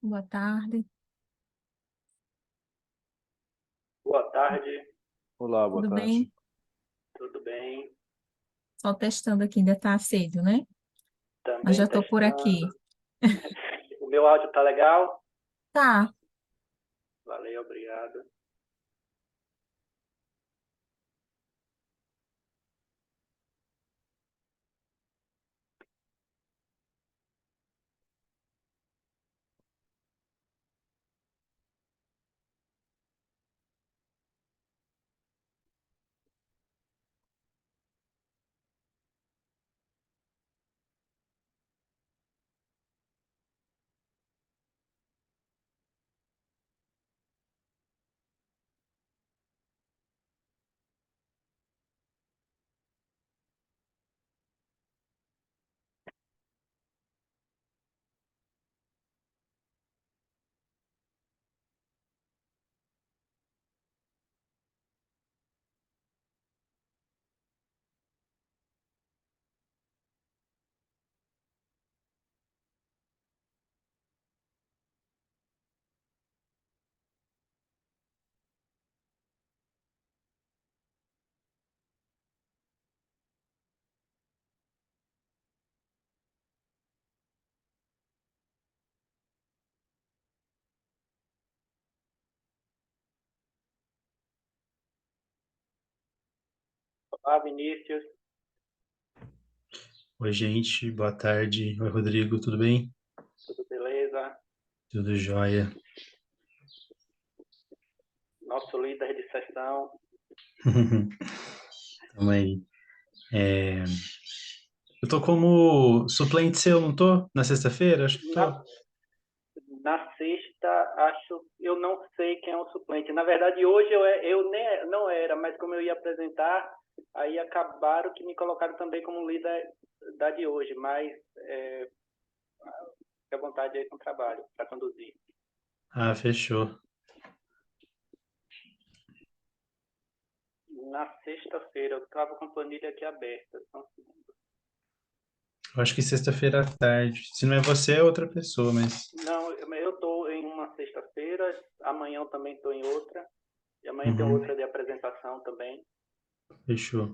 Boa tarde, Boa tarde, Olá, boa tudo bem? tarde. tudo bem? Só testando aqui, ainda está cedo, né? Mas já Também estou por aqui. testando. O meu áudio tá legal? Tá, Valeu, obrigado. Olá, Vinícius, Oi, gente, boa tarde. Oi, Rodrigo, tudo bem? tudo beleza? Tudo jóia. Nosso líder de sessão. Tamo aí. É, Eu tô como suplente seu, não tô? Na sexta-feira? Acho que tô. Na, na sexta, eu não sei quem é o suplente. Na verdade, hoje eu nem, não era, mas como eu ia apresentar, aí acabaram que me colocaram também como líder da de hoje, mas fique à vontade aí com o trabalho para conduzir. Ah, fechou. Na sexta-feira, eu estava com a planilha aqui aberta. Só um segundo. Eu acho que sexta-feira à tarde. Se não é você, é outra pessoa, mas Não, eu estou em uma sexta-feira, amanhã eu também estou em outra, e amanhã tem uhum, outra de apresentação também. fechou.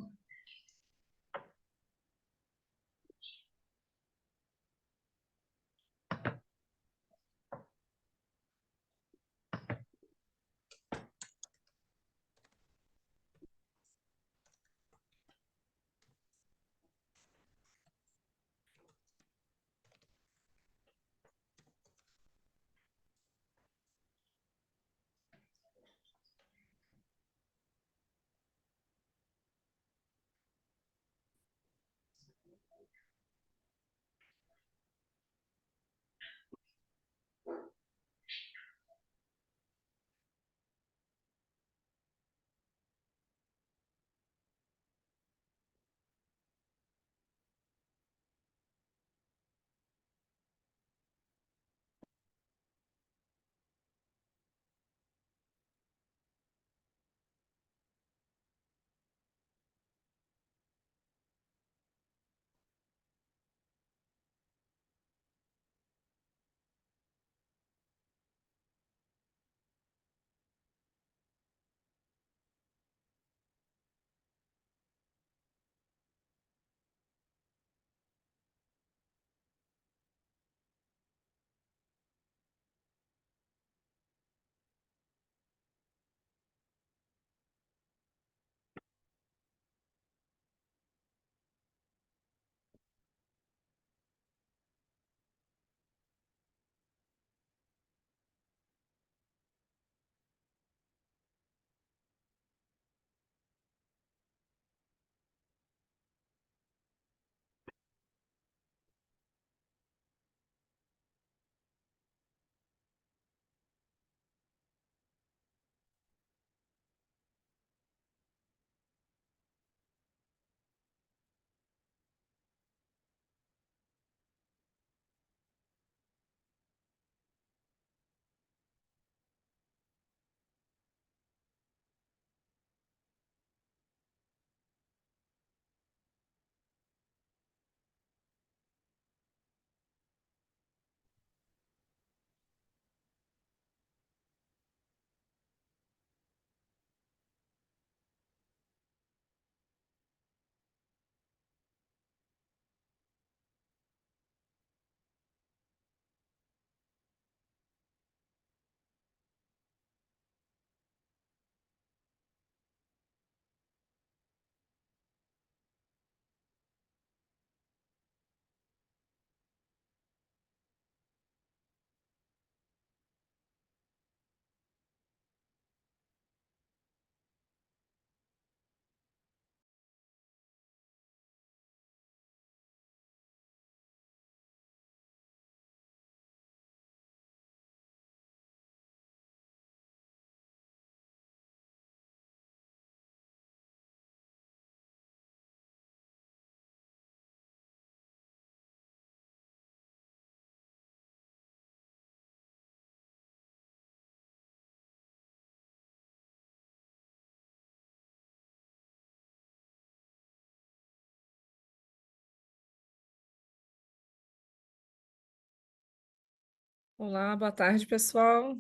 Olá, boa tarde, pessoal.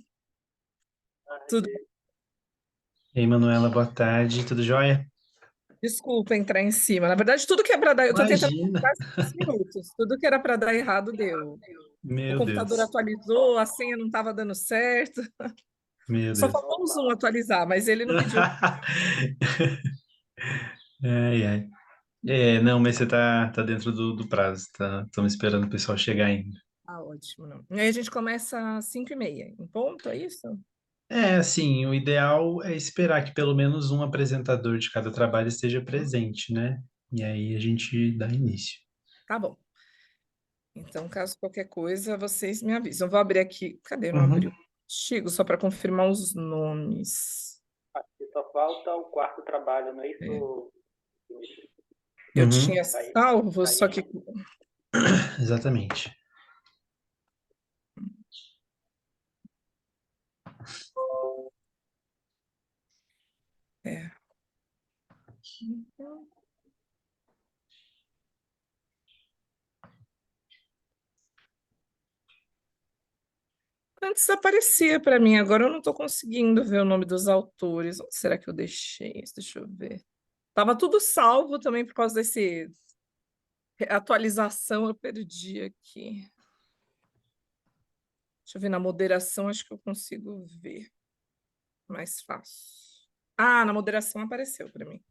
Tudo... E aí, Manuela, boa tarde, tudo jóia? Desculpa entrar em cima. Na verdade, tudo que é para dar, eu estou tentando Imagina, quase 5 minutos. Tudo que era para dar errado deu. O meu computador Deus, atualizou, a senha não estava dando certo. meu Só Deus. faltou o Zoom atualizar, mas ele não pediu. Ai, ai. Não, mas você tá dentro do prazo, tá? Estamos esperando o pessoal chegar ainda. Ah, ótimo, não. E aí a gente começa às 5h30, em ponto, é isso? Assim, o ideal é esperar que pelo menos um apresentador de cada trabalho esteja presente, né? E aí a gente dá início. Tá bom. Então, caso qualquer coisa, vocês me avisam. Eu vou abrir aqui. Cadê? Não Uhum, abriu. Chico, só para confirmar os nomes. Acho que só falta o quarto trabalho, não é É. isso? Eu uhum, tinha salvo, só que. exatamente. É. Antes aparecia para mim, agora eu não estou conseguindo ver o nome dos autores. Onde será que eu deixei isso? Deixa eu ver. Tava tudo salvo também por causa desse atualização, eu perdi aqui. Deixa eu ver na moderação, acho que eu consigo ver mais fácil. Ah, na moderação apareceu para mim.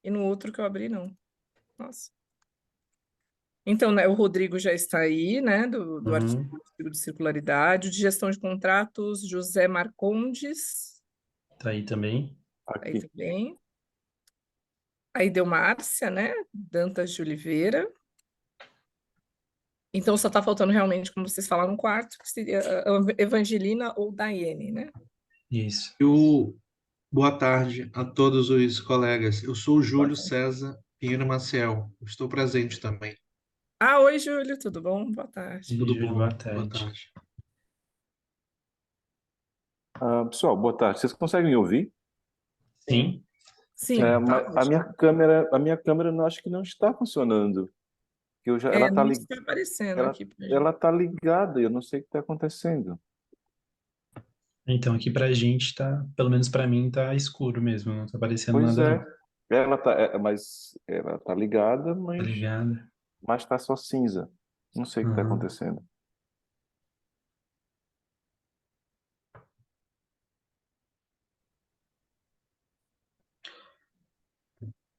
E no outro que eu abri, não. Nossa. Então, né, o Rodrigo já está aí, né, do artigo Uhum, de circularidade, o de gestão de contratos, José Marcondes, tá aí também. aí Aqui. também. Aí deu Márcia, né, Dantas de Oliveira. Então, só está faltando realmente, como vocês falaram, um quarto, que seria a Evangelina ou Daiane, né? Isso. Boa tarde a todos os colegas. Eu sou o Boa Júlio tarde. César Pinheiro Maciel. Estou presente também. Ah, oi, Júlio, tudo bom? Boa E tarde. aí, Tudo Júlio, boa bom? Boa tarde. tarde. Pessoal, boa tarde. Vocês conseguem me ouvir? Sim, Sim, sim. tá Mas a ótimo. minha câmera eu acho que não está funcionando. É, não está aparecendo Ela, aqui pra gente. ela tá ligada, eu não sei o que está acontecendo. Então aqui pra gente tá, pelo menos pra mim tá escuro mesmo, não tá aparecendo Pois nada é, não. mas ela tá ligada, Tá ligado? mas tá só cinza. Não sei o que está Uhum. acontecendo.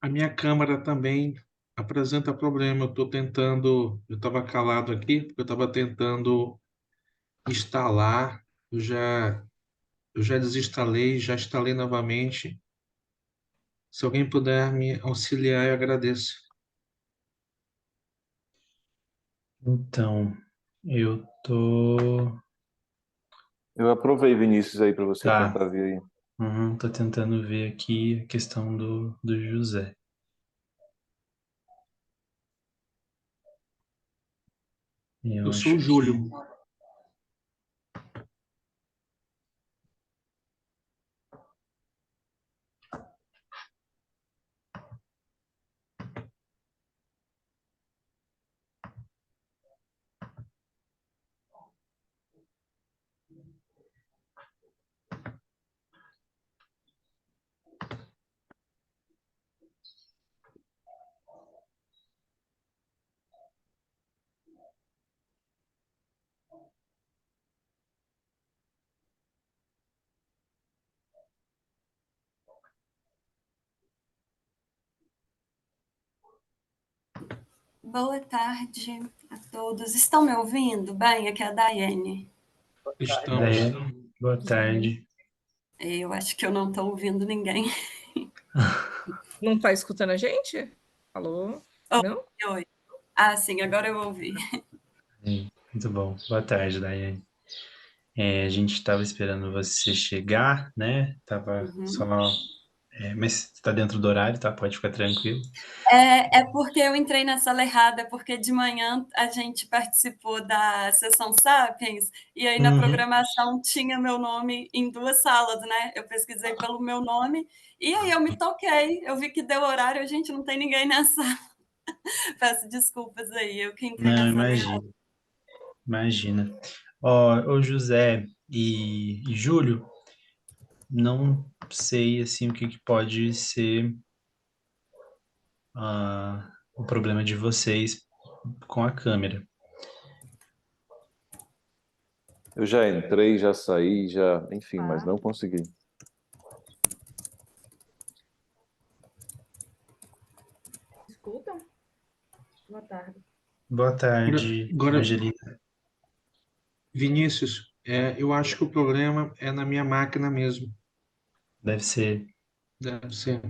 A minha câmera também apresenta problema. Eu estava calado aqui, porque eu estava tentando instalar. Eu já desinstalei, já instalei novamente. Se alguém puder me auxiliar, eu agradeço. Então, eu tô. Eu aprovei, Vinícius, aí para você Tá. tentar ver aí. Uhum, tô tentando ver aqui a questão do José. Eu Eu sou acho o que. Júlio. Boa tarde a todos. Estão me ouvindo? Bem, aqui é a Daiane. Boa tarde, Estamos. Daí, Daiane. boa tarde. Eu acho que eu não estou ouvindo ninguém. Não está escutando a gente? Alô? Oi, Não? oi. Ah, sim, agora eu ouvi. Muito bom. Boa tarde, Daiane. A gente estava esperando você chegar, né? Tava só. Uhum. Mas está dentro do horário, tá? Pode ficar tranquilo. É porque eu entrei na sala errada, porque de manhã a gente participou da sessão Sapiens, e aí na Uhum. programação tinha meu nome em duas salas, né? Eu pesquisei pelo meu nome, e aí eu me toquei. Eu vi que deu horário, a gente não tem ninguém na sala. Peço desculpas aí, eu que entrei Não, na sala errada. imagina. Imagina. Ó, ô José e Júlio, não sei assim o que que pode ser o problema de vocês com a câmera. Eu já entrei, já saí, já, enfim, mas Tá. não consegui. Escuta? Boa tarde. Boa tarde, Agora, Angelina. Vinícius, eu acho que o problema é na minha máquina mesmo. Deve ser. Deve ser.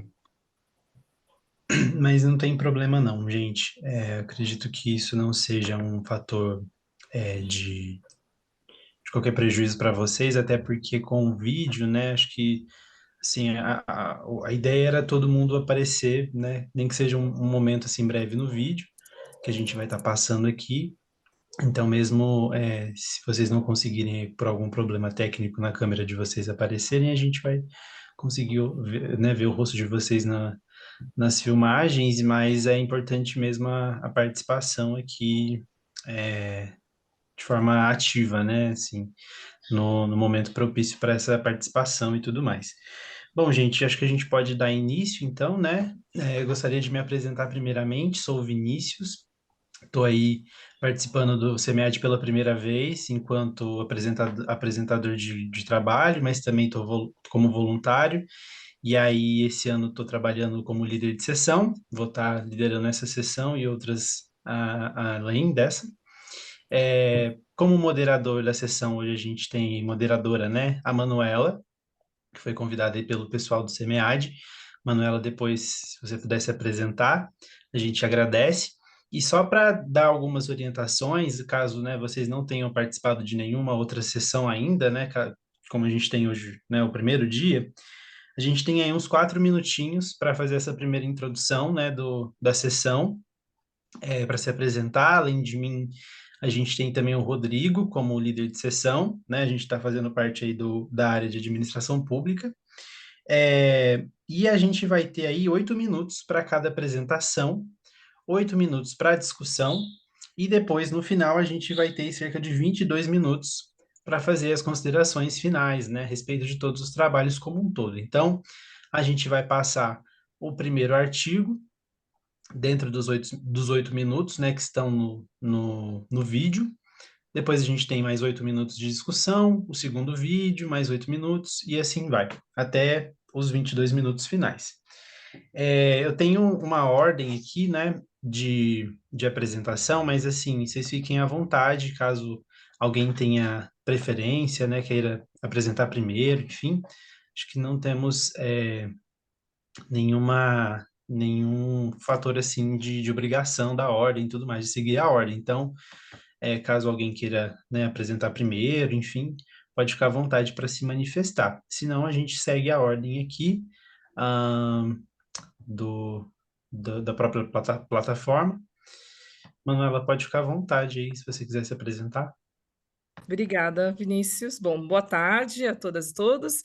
Mas não tem problema não, gente. Acredito que isso não seja um fator de qualquer prejuízo para vocês, até porque com o vídeo, né, acho que assim, a ideia era todo mundo aparecer, né, nem que seja um momento assim breve no vídeo, que a gente vai estar passando aqui. Então, mesmo se vocês não conseguirem, por algum problema técnico na câmera de vocês aparecerem, a gente vai conseguir ver, né, ver o rosto de vocês nas filmagens, mas é importante mesmo a participação aqui de forma ativa, né? Assim, no momento propício para essa participação e tudo mais. Bom, gente, acho que a gente pode dar início, então, né? Eu gostaria de me apresentar primeiramente, sou o Vinícius, estou aí participando do CEMEAD pela primeira vez, enquanto apresentador de trabalho, mas também estou como voluntário. E aí, esse ano, estou trabalhando como líder de sessão, vou estar liderando essa sessão e outras além dessa. Como moderador da sessão, hoje a gente tem moderadora, né? A Manuela, que foi convidada aí pelo pessoal do CEMEAD. Manuela, depois, se você puder se apresentar, a gente agradece. E só para dar algumas orientações, caso, né, vocês não tenham participado de nenhuma outra sessão ainda, né, como a gente tem hoje, né, o primeiro dia, a gente tem aí uns 4 minutinhos para fazer essa primeira introdução, né, da sessão, para se apresentar. Além de mim, a gente tem também o Rodrigo como líder de sessão, né? A gente está fazendo parte aí da área de administração pública. E a gente vai ter aí 8 minutos para cada apresentação, 8 minutos para discussão, e depois, no final, a gente vai ter cerca de 22 minutos para fazer as considerações finais, né, a respeito de todos os trabalhos como um todo. Então, a gente vai passar o primeiro artigo, dentro dos 8 minutos, né, que estão no vídeo. Depois a gente tem mais 8 minutos de discussão, o segundo vídeo, mais 8 minutos, e assim vai, até os 22 minutos finais. Eu tenho uma ordem aqui, né, de apresentação, mas assim, vocês fiquem à vontade, caso alguém tenha preferência, né, queira apresentar primeiro, enfim. Acho que não temos nenhum fator assim de obrigação da ordem e tudo mais, de seguir a ordem. Então, caso alguém queira, né, apresentar primeiro, enfim, pode ficar à vontade para se manifestar. Senão, a gente segue a ordem aqui da própria plataforma. Manuela, pode ficar à vontade aí, se você quiser se apresentar. Obrigada, Vinícius. Bom, boa tarde a todas e todos.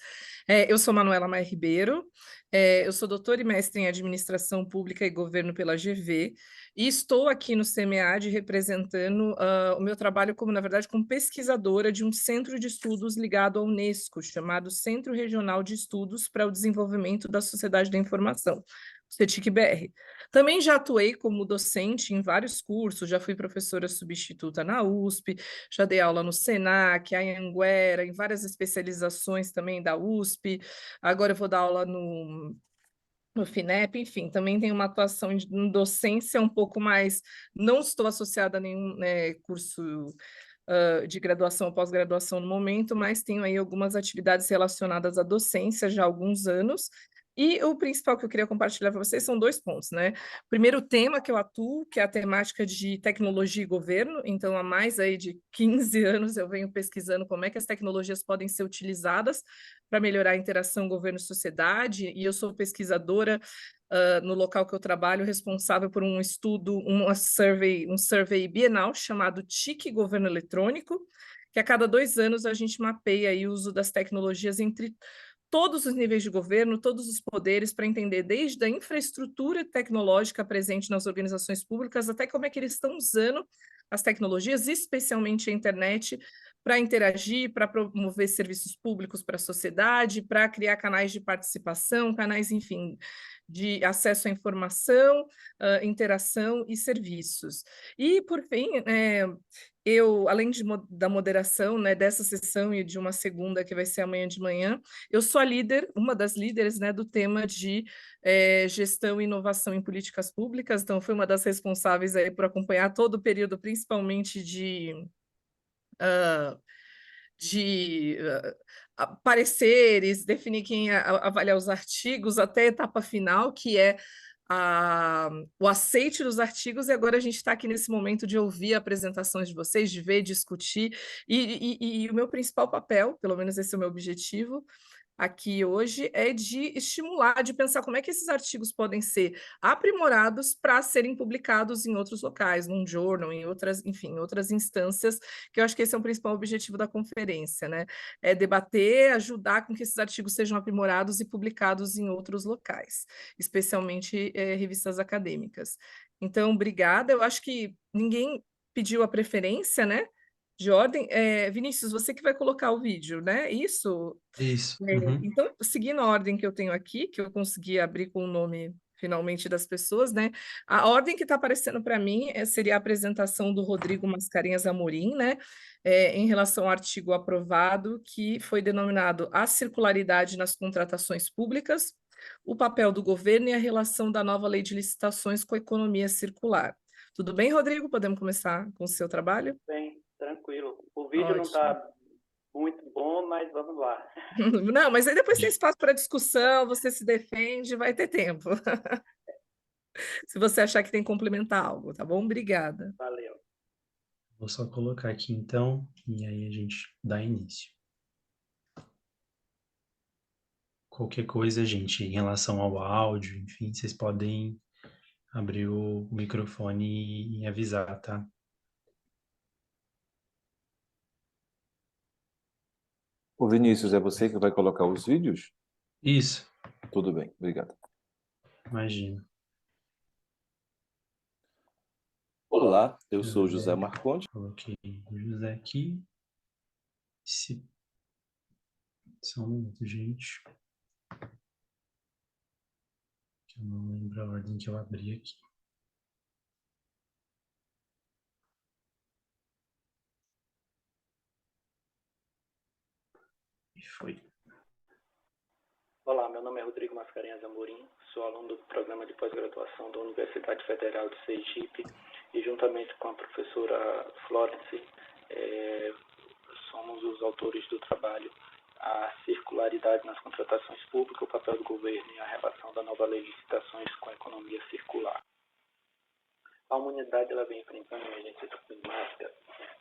Eu sou Manuela Maia Ribeiro, eu sou doutora e mestre em Administração Pública e Governo pela GV, e estou aqui no CEMEAD representando o meu trabalho como, na verdade, como pesquisadora de um centro de estudos ligado à Unesco, chamado Centro Regional de Estudos para o Desenvolvimento da Sociedade da Informação, CETIC-BR. Também já atuei como docente em vários cursos, já fui professora substituta na USP, já dei aula no Senac, Anhanguera, em várias especializações também da USP, agora eu vou dar aula no FINEP, enfim, também tenho uma atuação em docência um pouco mais, não estou associada a nenhum curso de graduação ou pós-graduação no momento, mas tenho aí algumas atividades relacionadas à docência já há alguns anos. E o principal que eu queria compartilhar para vocês são 2 pontos, né? O primeiro tema que eu atuo, que é a temática de tecnologia e governo, então há mais aí de 15 anos eu venho pesquisando como é que as tecnologias podem ser utilizadas para melhorar a interação governo-sociedade, e eu sou pesquisadora no local que eu trabalho, responsável por um estudo, um survey bienal chamado TIC Governo Eletrônico, que a cada 2 anos a gente mapeia aí o uso das tecnologias entre todos os níveis de governo, todos os poderes, para entender desde a infraestrutura tecnológica presente nas organizações públicas até como é que eles estão usando as tecnologias, especialmente a internet, para interagir, para promover serviços públicos para a sociedade, para criar canais de participação, canais, enfim, de acesso à informação, interação e serviços. E, por fim, eu, além da moderação, né, dessa sessão e de uma segunda que vai ser amanhã de manhã, eu sou a líder, uma das líderes, né, do tema de gestão e inovação em políticas públicas, então fui uma das responsáveis aí por acompanhar todo o período, principalmente de pareceres, definir quem ia avaliar os artigos, até a etapa final, que é o aceite dos artigos, e agora a gente está aqui nesse momento de ouvir apresentações de vocês, de ver, discutir, e o meu principal papel, pelo menos esse é o meu objetivo, aqui hoje é de estimular, de pensar como é que esses artigos podem ser aprimorados para serem publicados em outros locais, num journal, em outras, enfim, outras instâncias, que eu acho que esse é o principal objetivo da conferência, né? É debater, ajudar com que esses artigos sejam aprimorados e publicados em outros locais, especialmente revistas acadêmicas. Então, obrigada. Eu acho que ninguém pediu a preferência, né? De ordem. Vinícius, você que vai colocar o vídeo, né? Isso. Isso. Uhum. Então, seguindo a ordem que eu tenho aqui, que eu consegui abrir com o nome finalmente das pessoas, né? A ordem que está aparecendo para mim seria a apresentação do Rodrigo Mascarenhas Amorim, né? Em relação ao artigo aprovado, que foi denominado A Circularidade nas Contratações Públicas, o papel do governo e a relação da nova lei de licitações com a economia circular. Tudo bem, Rodrigo? Podemos começar com o seu trabalho? Bem, tranquilo. O vídeo não está muito bom, mas vamos lá. Não, mas aí depois tem espaço para discussão, você se defende, vai ter tempo. Se você achar que tem que complementar algo, tá bom? Obrigada. Valeu. Vou só colocar aqui então, e aí a gente dá início. Qualquer coisa, gente, em relação ao áudio, enfim, vocês podem abrir o microfone e avisar, tá? O Vinícius, é você que vai colocar os vídeos? Isso, Tudo bem, obrigado. imagina. Olá, eu sou José Marcondes. Coloquei o José aqui. Só um minuto, gente. Que eu não lembro a ordem que eu abri aqui. E foi. Olá, meu nome é Rodrigo Mascarenhas Amorim, sou aluno do programa de pós-graduação da Universidade Federal de Sergipe e juntamente com a professora Florence, somos os autores do trabalho A Circularidade nas Contratações Públicas, o papel do governo e a relação da nova lei de licitações com a economia circular. A humanidade ela vem enfrentando emergências climáticas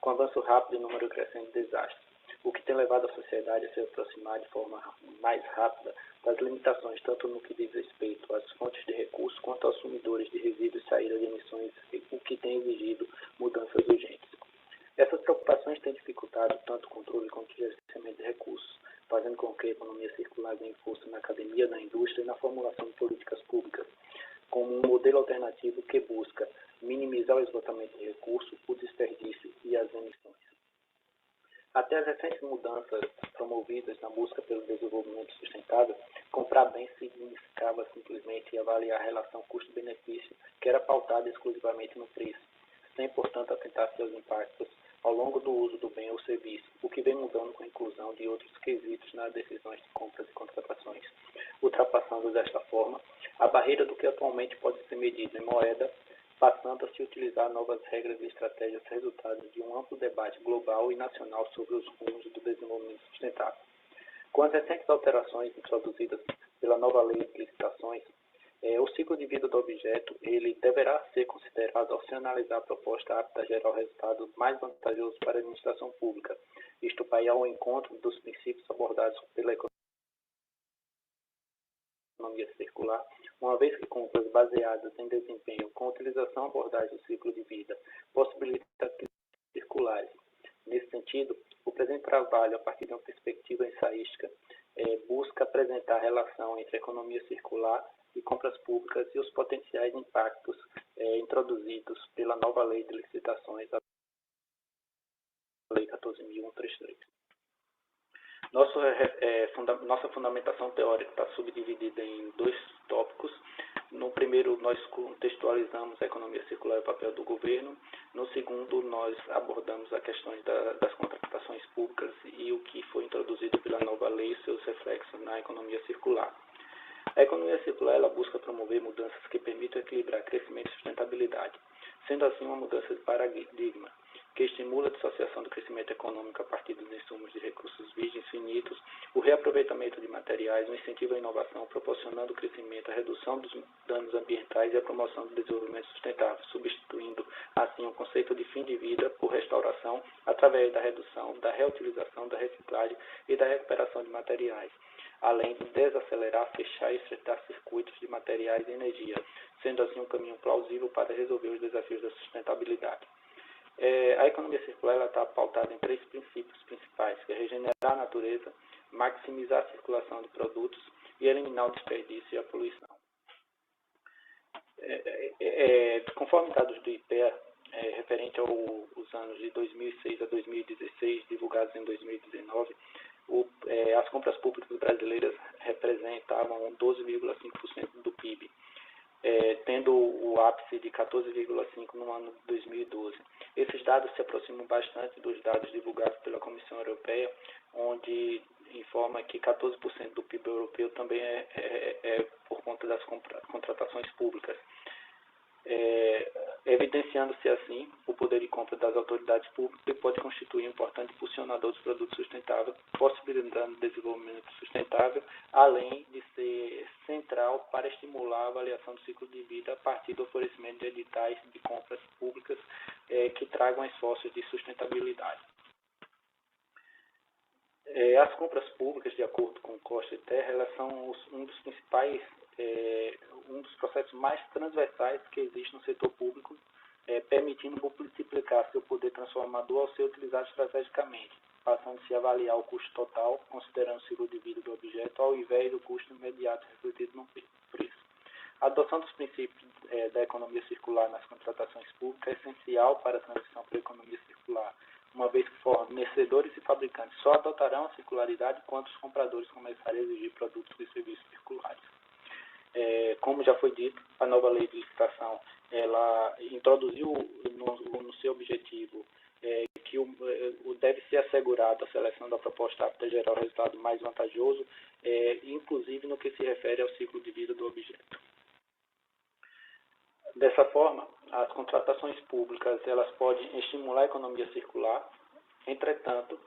com avanço rápido e número crescente de desastres, o que tem levado a sociedade a se aproximar de forma mais rápida das limitações, tanto no que diz respeito às fontes de recursos quanto aos sumidores de resíduos e saída de emissões, o que tem exigido mudanças urgentes. Essas preocupações têm dificultado tanto o controle quanto o gerenciamento de recursos, fazendo com que a economia circular ganhe força na academia, na indústria e na formulação de políticas públicas, como um modelo alternativo que busca minimizar o esgotamento de recursos, o desperdício e as emissões. Até as recentes mudanças promovidas na busca pelo desenvolvimento sustentável, comprar bem significava simplesmente avaliar a relação custo-benefício, que era pautada exclusivamente no preço, sem, portanto, atentar seus impactos ao longo do uso do bem ou serviço, o que vem mudando com a inclusão de outros quesitos nas decisões de compras e contratações, ultrapassando desta forma a barreira do que atualmente pode ser medido em moeda, passando a se utilizar novas regras e estratégias resultadas de um amplo debate global e nacional sobre os rumos do desenvolvimento sustentável. Com as recentes alterações introduzidas pela nova lei de licitações, o ciclo de vida do objeto ele deverá ser considerado ao se analisar a proposta apta a gerar o resultado mais vantajoso para a administração pública, isto para ir ao encontro dos princípios abordados pela economia circular, uma vez que compras baseadas em desempenho com utilização abordagem do ciclo de vida possibilita circulares. Nesse sentido, o presente trabalho, a partir de uma perspectiva ensaística, busca apresentar a relação entre a economia circular e compras públicas e os potenciais impactos introduzidos pela nova lei de licitações Lei 14.133. Nossa fundamentação teórica está subdividida em 2 tópicos. No primeiro, nós contextualizamos a economia circular e o papel do governo. No segundo, nós abordamos a questão das contratações públicas e o que foi introduzido pela nova lei e seus reflexos na economia circular. A economia circular ela busca promover mudanças que permitam equilibrar crescimento e sustentabilidade, sendo assim uma mudança de paradigma, que estimula a dissociação do crescimento econômico a partir dos insumos de recursos virgens finitos, o reaproveitamento de materiais, o incentivo à inovação, proporcionando o crescimento, a redução dos danos ambientais e a promoção do desenvolvimento sustentável, substituindo assim o conceito de fim de vida por restauração através da redução, da reutilização, da reciclagem e da recuperação de materiais, além de desacelerar, fechar e estreitar circuitos de materiais e energia, sendo assim um caminho plausível para resolver os desafios da sustentabilidade. A economia circular está pautada em 3 princípios principais, que é regenerar a natureza, maximizar a circulação de produtos e eliminar o desperdício e a poluição. Conforme dados do IPEA, referente aos anos de 2006 a 2016, divulgados em 2019, as compras públicas brasileiras representavam 12,5% do PIB, tendo o ápice de 14,5% no ano de 2012. Esses dados se aproximam bastante dos dados divulgados pela Comissão Europeia, onde informa que 14% do PIB europeu também é por conta das contratações públicas. Evidenciando-se assim o poder de compra das autoridades públicas que pode constituir um importante impulsionador dos produtos sustentáveis, possibilitando o desenvolvimento sustentável, além de ser central para estimular a avaliação do ciclo de vida a partir do oferecimento de editais de compras públicas que tragam esforços de sustentabilidade. As compras públicas, de acordo com Costa e Terra, elas são um dos principais, um dos processos mais transversais que existe no setor público, permitindo multiplicar seu poder transformador ao ser utilizado estrategicamente, passando-se a avaliar o custo total, considerando o ciclo de vida do objeto, ao invés do custo imediato refletido no preço. A adoção dos princípios da economia circular nas contratações públicas é essencial para a transição para a economia circular, uma vez que fornecedores e fabricantes só adotarão a circularidade quando os compradores começarem a exigir produtos e serviços circulares. Como já foi dito, a nova lei de licitação ela introduziu no seu objetivo que deve ser assegurada a seleção da proposta apta a gerar o resultado mais vantajoso, inclusive no que se refere ao ciclo de vida do objeto. Dessa forma, as contratações públicas elas podem estimular a economia circular, entretanto,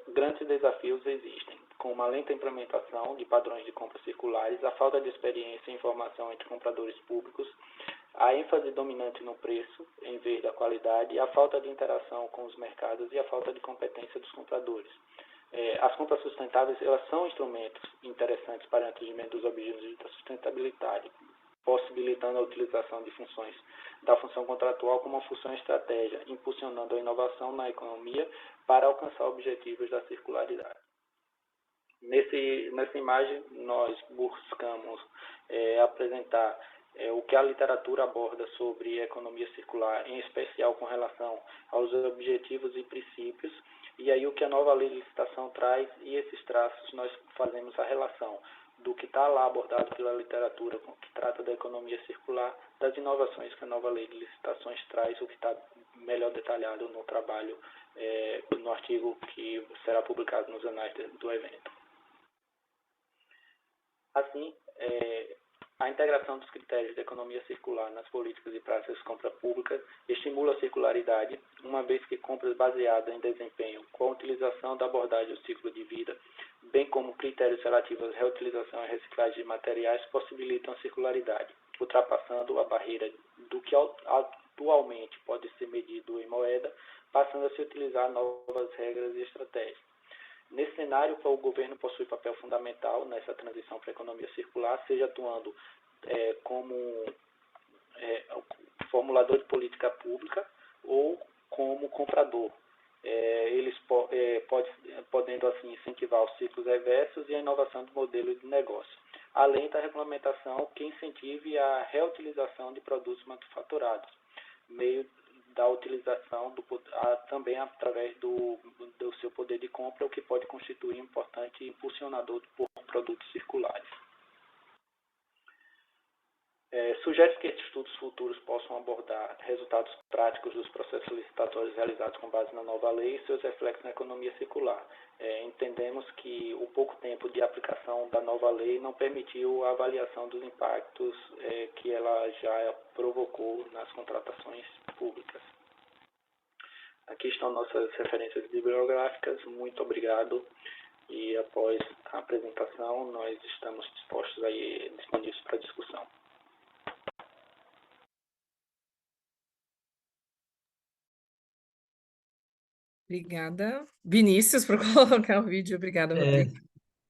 grandes desafios existem, como a lenta implementação de padrões de compra circulares, a falta de experiência e informação entre compradores públicos, a ênfase dominante no preço em vez da qualidade, a falta de interação com os mercados e a falta de competência dos compradores. As compras sustentáveis elas são instrumentos interessantes para o atingimento dos objetivos da sustentabilidade, possibilitando a utilização de funções da função contratual como uma função estratégia, impulsionando a inovação na economia para alcançar objetivos da circularidade. Nessa imagem, nós buscamos apresentar o que a literatura aborda sobre economia circular, em especial com relação aos objetivos e princípios, e aí o que a nova lei de licitação traz, e esses traços nós fazemos a relação do que está lá abordado pela literatura, que trata da economia circular, das inovações que a nova lei de licitações traz, o que está melhor detalhado no trabalho, no artigo que será publicado nos anais do evento. Assim, a integração dos critérios da economia circular nas políticas e práticas de compra pública estimula a circularidade, uma vez que compras baseadas em desempenho com a utilização da abordagem do ciclo de vida, bem como critérios relativos à reutilização e reciclagem de materiais, possibilitam a circularidade, ultrapassando a barreira do que atualmente pode ser medido em moeda, passando a se utilizar novas regras e estratégias. Nesse cenário, o governo possui papel fundamental nessa transição para a economia circular, seja atuando como formulador de política pública ou como comprador. Eles podendo assim incentivar os ciclos reversos e a inovação do modelo de negócio, além da regulamentação que incentive a reutilização de produtos manufaturados, meio da utilização também através do seu poder de compra, o que pode constituir um importante impulsionador por produtos circulares. Sugere que estes estudos futuros possam abordar resultados práticos dos processos licitatórios realizados com base na nova lei e seus reflexos na economia circular. Entendemos que o pouco tempo de aplicação da nova lei não permitiu a avaliação dos impactos que ela já provocou nas contratações públicas. Aqui estão nossas referências bibliográficas. Muito obrigado. E após a apresentação, nós estamos disponíveis para discussão. Obrigada. Vinícius, por colocar o vídeo. Obrigada, Rodrigo.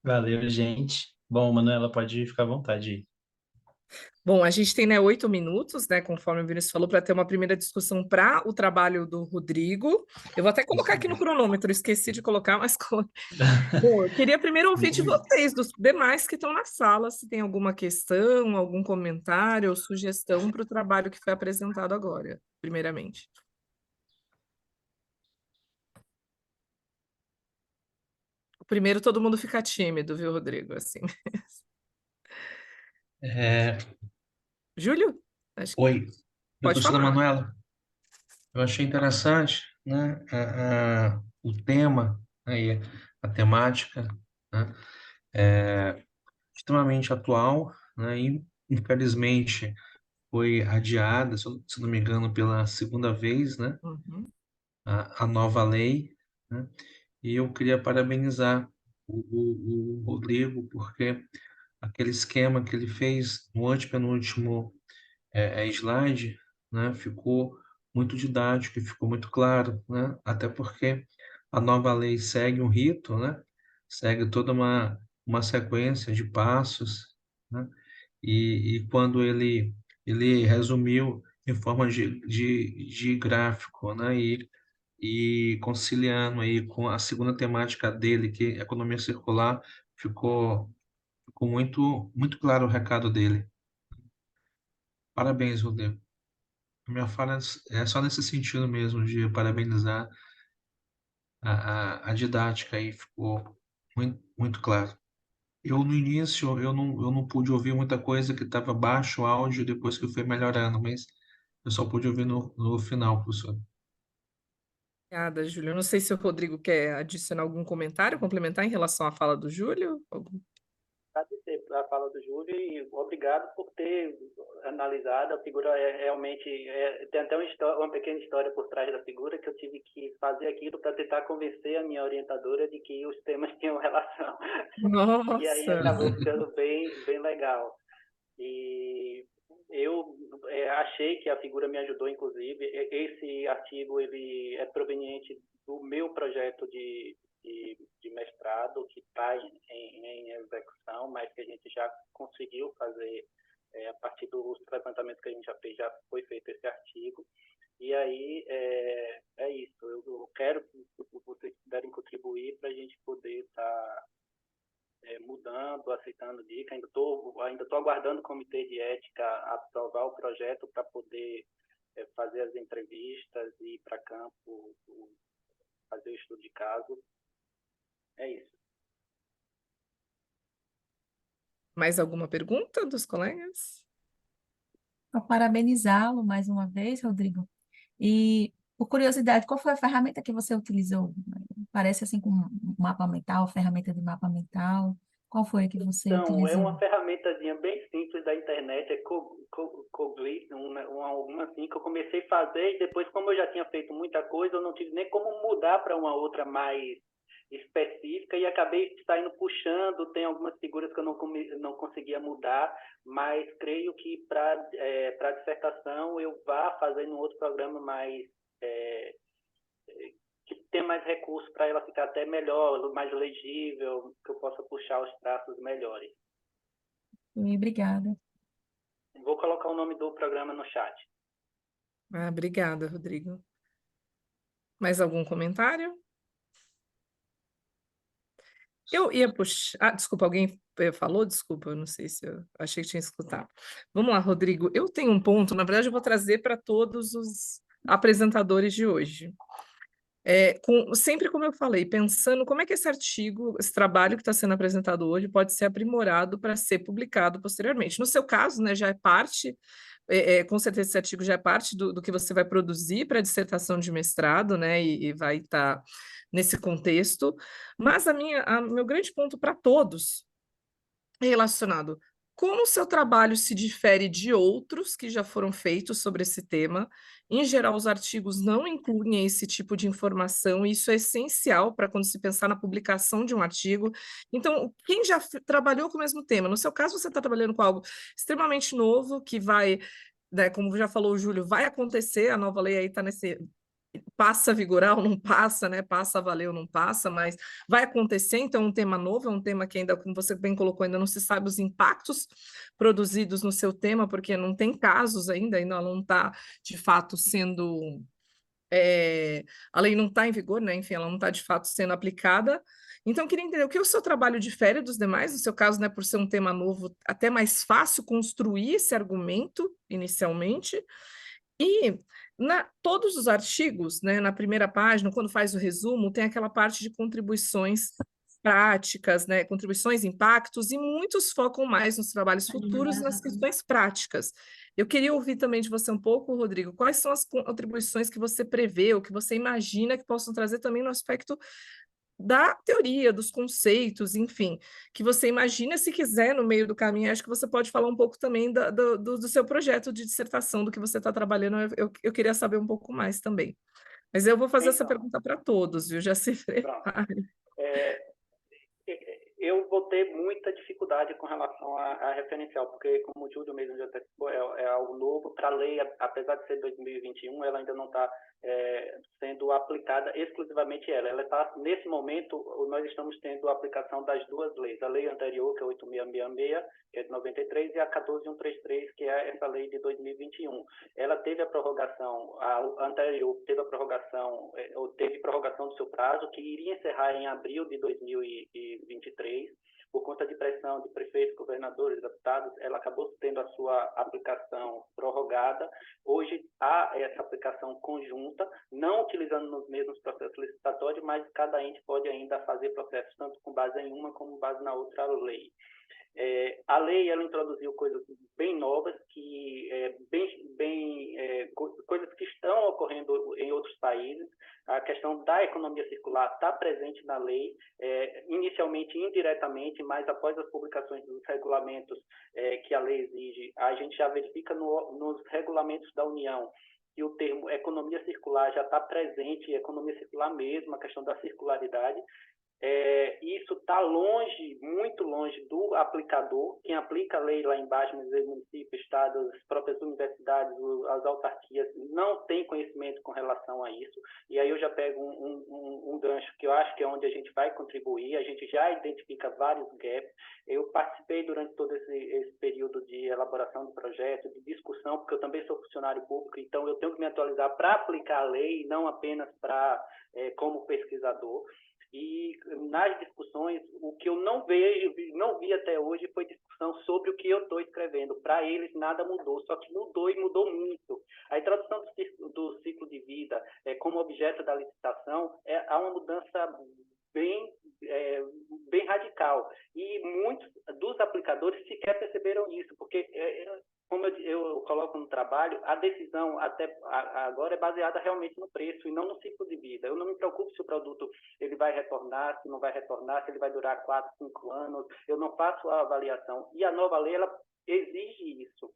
Valeu, gente. Bom, Manuela, pode ficar à vontade aí. Bom, a gente tem, 8 minutos, conforme o Vinícius falou, para ter uma primeira discussão para o trabalho do Rodrigo. Eu vou até colocar aqui no cronômetro, esqueci de colocar, mas... Bom, eu queria primeiro ouvir de vocês, dos demais que estão na sala, se tem alguma questão, algum comentário ou sugestão para o trabalho que foi apresentado agora, primeiramente. Primeiro todo mundo fica tímido, viu, Rodrigo? Assim mesmo. Júlio? Acho que Oi, pode professora falar. Manuela. Eu achei interessante, né, o tema, né, e a temática, né, extremamente atual, né, e infelizmente foi adiada, se não me engano, pela segunda vez, né, Uhum. a nova lei, né, e eu queria parabenizar o Rodrigo, porque aquele esquema que ele fez no antepenúltimo slide, né, ficou muito didático e ficou muito claro, né, até porque a nova lei segue um rito, né, segue toda uma sequência de passos, né, e quando ele resumiu em forma de gráfico, né, e conciliando aí com a segunda temática dele, que é economia circular, ficou muito claro o recado dele. Parabéns, Rodrigo. A minha fala é só nesse sentido mesmo, de parabenizar a didática aí, ficou muito claro. Eu, no início, eu não pude ouvir muita coisa que estava baixo o áudio depois que foi melhorando, mas eu só pude ouvir no final, professor. Obrigada, Júlio. Eu não sei se o Rodrigo quer adicionar algum comentário, complementar em relação à fala do Júlio. Agradecer a fala do Júlio e obrigado por ter analisado. A figura realmente tem até uma pequena história por trás da figura, que eu tive que fazer aquilo para tentar convencer a minha orientadora de que os temas tinham relação. Nossa! E aí acabou ficando bem legal. E eu achei que a figura me ajudou, inclusive. Esse artigo ele é proveniente do meu projeto de mestrado, que está em execução, mas que a gente já conseguiu fazer a partir dos levantamentos que a gente já fez, já foi feito esse artigo. E aí é isso. Eu quero que vocês puderem contribuir para a gente poder estar mudando, aceitando dica. Ainda tô aguardando o comitê de ética aprovar o projeto para poder fazer as entrevistas e ir para campo, fazer o estudo de caso. É isso. Mais alguma pergunta dos colegas? Para parabenizá-lo mais uma vez, Rodrigo. E, por curiosidade, qual foi a ferramenta que você utilizou? Parece assim com um mapa mental, ferramenta de mapa mental. Qual foi a que você Então, é utilizou? uma ferramentazinha bem simples da internet, é Coglit, alguma assim, que eu comecei a fazer e depois, como eu já tinha feito muita coisa, eu não tive nem como mudar para uma outra mais específica e acabei saindo puxando. Tem algumas figuras que eu não conseguia mudar, mas creio que para a dissertação eu vá fazer um outro programa mais que tem mais recursos para ela ficar até melhor, mais legível, que eu possa puxar os traços melhores. Obrigada. Vou colocar o nome do programa no chat. Obrigada, Rodrigo. Mais algum comentário? Eu ia puxar. Desculpa, alguém falou? Desculpa, eu não sei se eu achei que tinha escutado. Vamos lá, Rodrigo. Eu tenho um ponto, na verdade, eu vou trazer para todos apresentadores de hoje. Sempre como eu falei, pensando como é que esse artigo, esse trabalho que está sendo apresentado hoje pode ser aprimorado para ser publicado posteriormente. No seu caso, né, já é parte, com certeza esse artigo já é parte do que você vai produzir para a dissertação de mestrado, né, e vai estar nesse contexto, mas meu grande ponto para todos é relacionado como o seu trabalho se difere de outros que já foram feitos sobre esse tema. Em geral, os artigos não incluem esse tipo de informação, e isso é essencial para quando se pensar na publicação de um artigo. Então, quem já trabalhou com o mesmo tema, no seu caso, você está trabalhando com algo extremamente novo, que vai, né, como já falou o Júlio, vai acontecer, a nova lei aí está nesse passa a vigorar ou não passa, né? Passa a valer ou não passa, mas vai acontecer, então é um tema novo, é um tema que ainda, como você bem colocou, ainda não se sabe os impactos produzidos no seu tema, porque não tem casos ainda não está, de fato, sendo... a lei não está em vigor, né? Enfim, ela não está, de fato, sendo aplicada. Então, eu queria entender o que o seu trabalho difere dos demais, no seu caso, né, por ser um tema novo, até mais fácil construir esse argumento inicialmente, e todos os artigos, né, na primeira página, quando faz o resumo, tem aquela parte de contribuições práticas, né, contribuições, impactos, e muitos focam mais nos trabalhos futuros e nas questões práticas. Eu queria ouvir também de você um pouco, Rodrigo, quais são as contribuições que você prevê ou que você imagina que possam trazer também no aspecto da teoria, dos conceitos, enfim, que você imagina, se quiser, no meio do caminho, acho que você pode falar um pouco também do seu projeto de dissertação, do que você está trabalhando, eu queria saber um pouco mais também. Mas eu vou fazer essa pergunta para todos, viu? Já se prepare. Eu vou ter muita dificuldade com relação a referencial, porque, como o Júlio mesmo já antecipou, é algo novo. Para a lei, apesar de ser 2021, ela ainda não está sendo aplicada exclusivamente ela. Ela está, nesse momento, nós estamos tendo a aplicação das duas leis. A lei anterior, que é 8.666, que é de 93, e a 14.133, que é essa lei de 2021. Ela teve a prorrogação, a anterior teve a prorrogação, ou teve prorrogação do seu prazo, que iria encerrar em abril de 2023. Por conta de pressão de prefeitos, governadores, deputados, ela acabou tendo a sua aplicação prorrogada. Hoje há essa aplicação conjunta, não utilizando nos mesmos processos licitatórios, mas cada ente pode ainda fazer processos tanto com base em uma como com base na outra lei. A lei ela introduziu coisas bem novas, coisas que estão ocorrendo em outros países. A questão da economia circular está presente na lei, inicialmente indiretamente, mas após as publicações dos regulamentos que a lei exige, a gente já verifica nos regulamentos da União que o termo economia circular já está presente, economia circular mesmo, a questão da circularidade. Isso está longe, muito longe do aplicador. Quem aplica a lei lá embaixo, nos municípios, estados, as próprias universidades, as autarquias, não tem conhecimento com relação a isso. E aí eu já pego um gancho que eu acho que é onde a gente vai contribuir. A gente já identifica vários gaps. Eu participei durante todo esse período de elaboração do projeto, de discussão, porque eu também sou funcionário público, então eu tenho que me atualizar para aplicar a lei, não apenas como pesquisador. E nas discussões, o que eu não vi até hoje foi discussão sobre o que eu estou escrevendo. Para eles, nada mudou, só que mudou e mudou muito. A introdução do ciclo de vida como objeto da licitação há uma mudança bem radical. E muitos dos aplicadores sequer perceberam isso, porque, como eu coloco no trabalho, a decisão até agora é baseada realmente no preço e não no ciclo de vida. Eu não me preocupo se o produto ele vai retornar, se não vai retornar, se ele vai durar 4, 5 anos. Eu não faço a avaliação. E a nova lei, ela exige isso.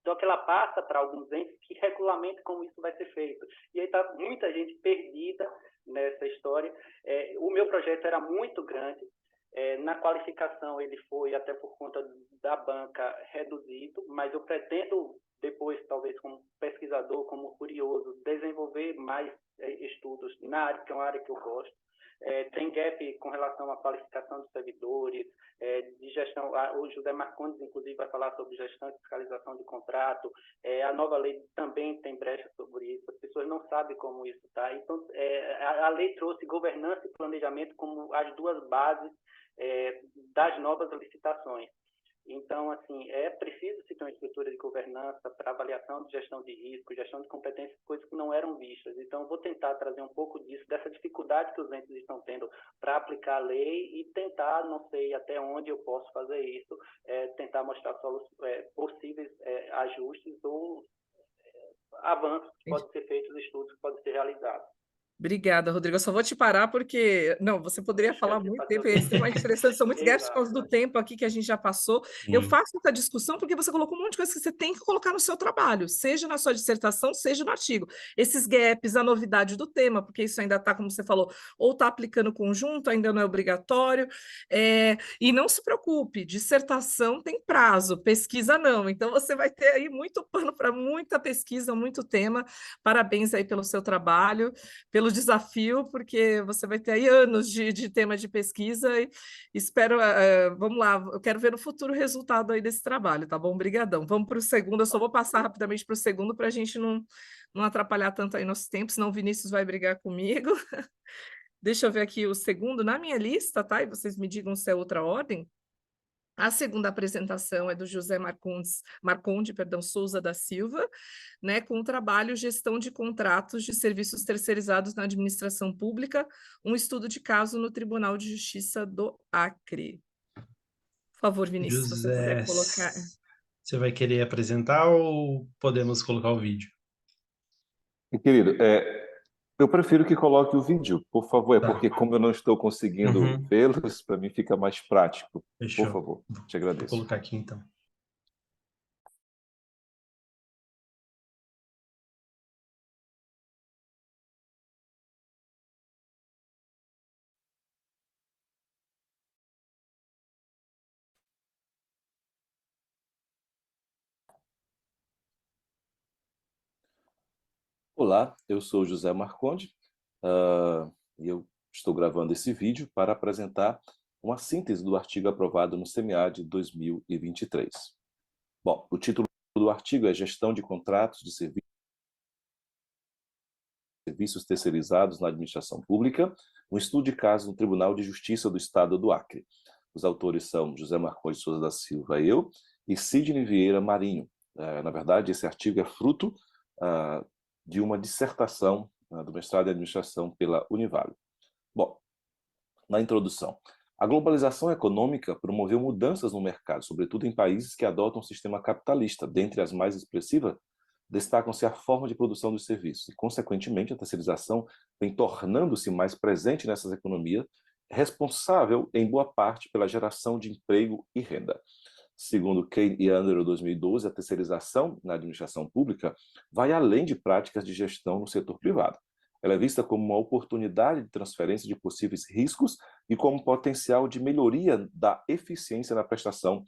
Só que ela passa para alguns entes que regulamentam como isso vai ser feito. E aí está muita gente perdida nessa história. O meu projeto era muito grande. Na qualificação, ele foi, até por conta da banca, reduzido, mas eu pretendo, depois, talvez como pesquisador, como curioso, desenvolver mais estudos na área, que é uma área que eu gosto. Tem gap com relação à qualificação dos servidores, de gestão. O José Marcondes, inclusive, vai falar sobre gestão e fiscalização de contrato. A nova lei também tem brecha sobre isso. As pessoas não sabem como isso está. Então, a lei trouxe governança e planejamento como as duas bases das novas licitações. Então, assim, é preciso se ter uma estrutura de governança para avaliação de gestão de risco, gestão de competências, coisas que não eram vistas. Então, vou tentar trazer um pouco disso, dessa dificuldade que os entes estão tendo para aplicar a lei e tentar, não sei até onde eu posso fazer isso, tentar mostrar possíveis ajustes ou avanços que podem ser feitos, estudos que podem ser realizados. Obrigada, Rodrigo. Eu só vou te parar porque, não, você poderia falar muito tempo, é extremamente interessante, são muitos gaps por causa do tempo aqui que a gente já passou. Eu faço essa discussão porque você colocou um monte de coisa que você tem que colocar no seu trabalho, seja na sua dissertação, seja no artigo. Esses gaps, a novidade do tema, porque isso ainda está, como você falou, ou está aplicando conjunto, ainda não é obrigatório. E não se preocupe, dissertação tem prazo, pesquisa não. Então você vai ter aí muito pano para muita pesquisa, muito tema. Parabéns aí pelo seu trabalho, pelo desafio, porque você vai ter aí anos de tema de pesquisa e espero, vamos lá, eu quero ver no futuro o resultado aí desse trabalho, tá bom? Obrigadão. Vamos para o segundo, eu só vou passar rapidamente para o segundo para a gente não atrapalhar tanto aí nosso tempo, senão o Vinícius vai brigar comigo. Deixa eu ver aqui o segundo na minha lista, tá? E vocês me digam se é outra ordem. A segunda apresentação é do José Marconde, Souza da Silva, né, com o trabalho Gestão de Contratos de Serviços Terceirizados na Administração Pública, um estudo de caso no Tribunal de Justiça do Acre. Por favor, Vinícius, se você José, puder colocar. você vai querer apresentar ou podemos colocar o vídeo? Querido, eu prefiro que coloque o vídeo, por favor, Tá. porque como eu não estou conseguindo vê-los, para mim fica mais prático. Fechou. Por favor, te Vou agradeço. colocar aqui então. Olá, eu sou José Marconde e eu estou gravando esse vídeo para apresentar uma síntese do artigo aprovado no CMA de 2023. Bom, o título do artigo é Gestão de Contratos de Serviços Terceirizados na Administração Pública, um estudo de caso no Tribunal de Justiça do Estado do Acre. Os autores são José Marconde Souza da Silva, eu, e Sidney Vieira Marinho. Na verdade, esse artigo é fruto de uma dissertação do mestrado em administração pela Univale. Bom, na introdução, a globalização econômica promoveu mudanças no mercado, sobretudo em países que adotam um sistema capitalista. Dentre as mais expressivas, destacam-se a forma de produção dos serviços e, consequentemente, a terceirização vem tornando-se mais presente nessas economias, responsável, em boa parte, pela geração de emprego e renda. Segundo Kane e Andrew, 2012, a terceirização na administração pública vai além de práticas de gestão no setor privado. Ela é vista como uma oportunidade de transferência de possíveis riscos e como potencial de melhoria da eficiência na prestação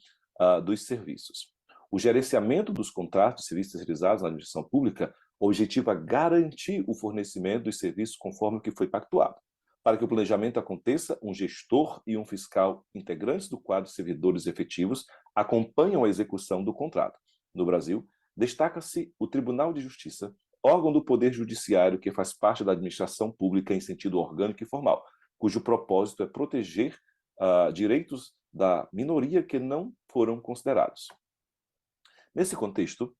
dos serviços. O gerenciamento dos contratos de serviços terceirizados na administração pública objetiva garantir o fornecimento dos serviços conforme o que foi pactuado. Para que o planejamento aconteça, um gestor e um fiscal integrantes do quadro de servidores efetivos acompanham a execução do contrato. No Brasil, destaca-se o Tribunal de Justiça, órgão do Poder Judiciário que faz parte da administração pública em sentido orgânico e formal, cujo propósito é proteger direitos da minoria que não foram considerados. Nesse contexto,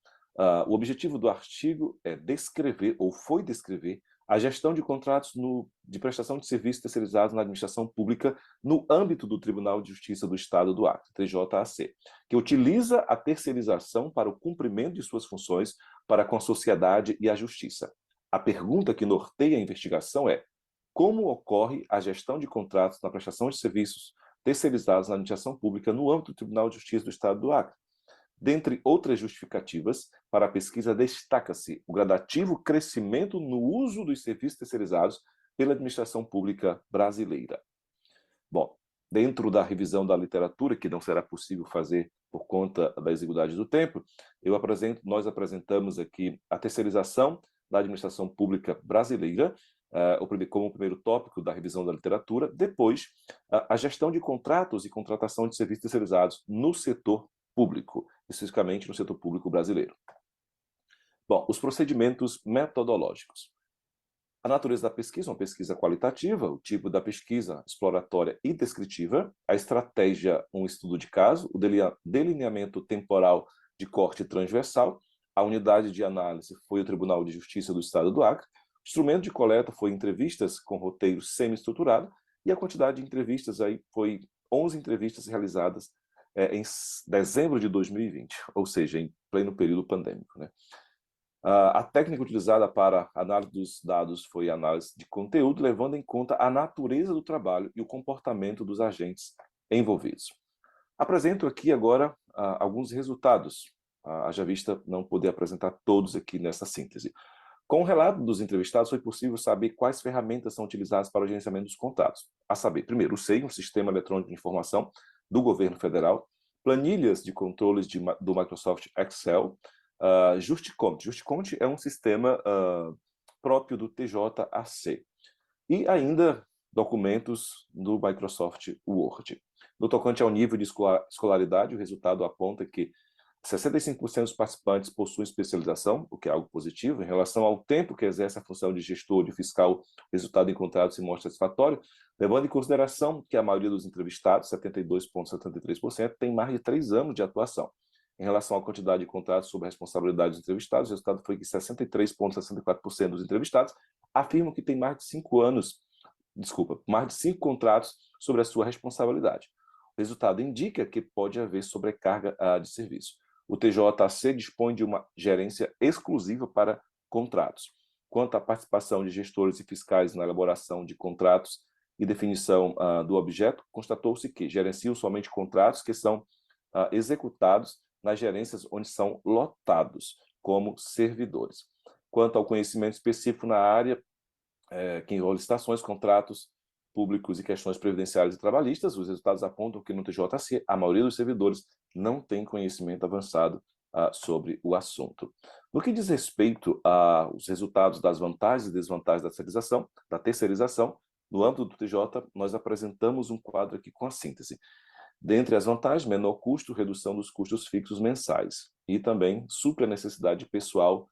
o objetivo do artigo é descrever, ou foi descrever, a gestão de contratos de prestação de serviços terceirizados na administração pública no âmbito do Tribunal de Justiça do Estado do Acre, TJAC, que utiliza a terceirização para o cumprimento de suas funções para com a sociedade e a justiça. A pergunta que norteia a investigação é: como ocorre a gestão de contratos na prestação de serviços terceirizados na administração pública no âmbito do Tribunal de Justiça do Estado do Acre? Dentre outras justificativas, para a pesquisa destaca-se o gradativo crescimento no uso dos serviços terceirizados pela administração pública brasileira. Bom, dentro da revisão da literatura, que não será possível fazer por conta da exiguidade do tempo, nós apresentamos aqui a terceirização da administração pública brasileira, como o primeiro tópico da revisão da literatura, depois a gestão de contratos e contratação de serviços terceirizados no setor público, especificamente no setor público brasileiro. Bom, os procedimentos metodológicos. A natureza da pesquisa, uma pesquisa qualitativa, o tipo da pesquisa exploratória e descritiva, a estratégia, um estudo de caso, o delineamento temporal de corte transversal, a unidade de análise foi o Tribunal de Justiça do Estado do Acre, o instrumento de coleta foi entrevistas com roteiro semi-estruturado, e a quantidade de entrevistas aí foi 11 entrevistas realizadas em dezembro de 2020, ou seja, em pleno período pandêmico, né? A técnica utilizada para análise dos dados foi análise de conteúdo, levando em conta a natureza do trabalho e o comportamento dos agentes envolvidos. Apresento aqui agora alguns resultados, haja vista não poder apresentar todos aqui nessa síntese. Com o relato dos entrevistados, foi possível saber quais ferramentas são utilizadas para o gerenciamento dos contratos. A saber, primeiro, o SEI, um Sistema Eletrônico de Informação do Governo Federal, planilhas de controles do Microsoft Excel, JustiConte. JustiConte é um sistema próprio do TJAC. E ainda documentos do Microsoft Word. No tocante ao nível de escolaridade, o resultado aponta que 65% dos participantes possuem especialização, o que é algo positivo. Em relação ao tempo que exerce a função de gestor de fiscal, o resultado encontrado se mostra satisfatório, levando em consideração que a maioria dos entrevistados, 72,73%, tem mais de 3 anos de atuação. Em relação à quantidade de contratos sob a responsabilidade dos entrevistados, o resultado foi que 63,64% dos entrevistados afirmam que tem mais de 5 contratos sobre a sua responsabilidade. O resultado indica que pode haver sobrecarga de serviço. O TJAC dispõe de uma gerência exclusiva para contratos. Quanto à participação de gestores e fiscais na elaboração de contratos e definição do objeto, constatou-se que gerenciam somente contratos que são executados nas gerências onde são lotados como servidores. Quanto ao conhecimento específico na área, que envolve licitações, contratos públicos e questões previdenciárias e trabalhistas, os resultados apontam que no TJAC a maioria dos servidores não tem conhecimento avançado sobre o assunto. No que diz respeito aos resultados das vantagens e desvantagens da terceirização, no âmbito do TJ, nós apresentamos um quadro aqui com a síntese. Dentre as vantagens, menor custo, redução dos custos fixos mensais e também supre a necessidade pessoal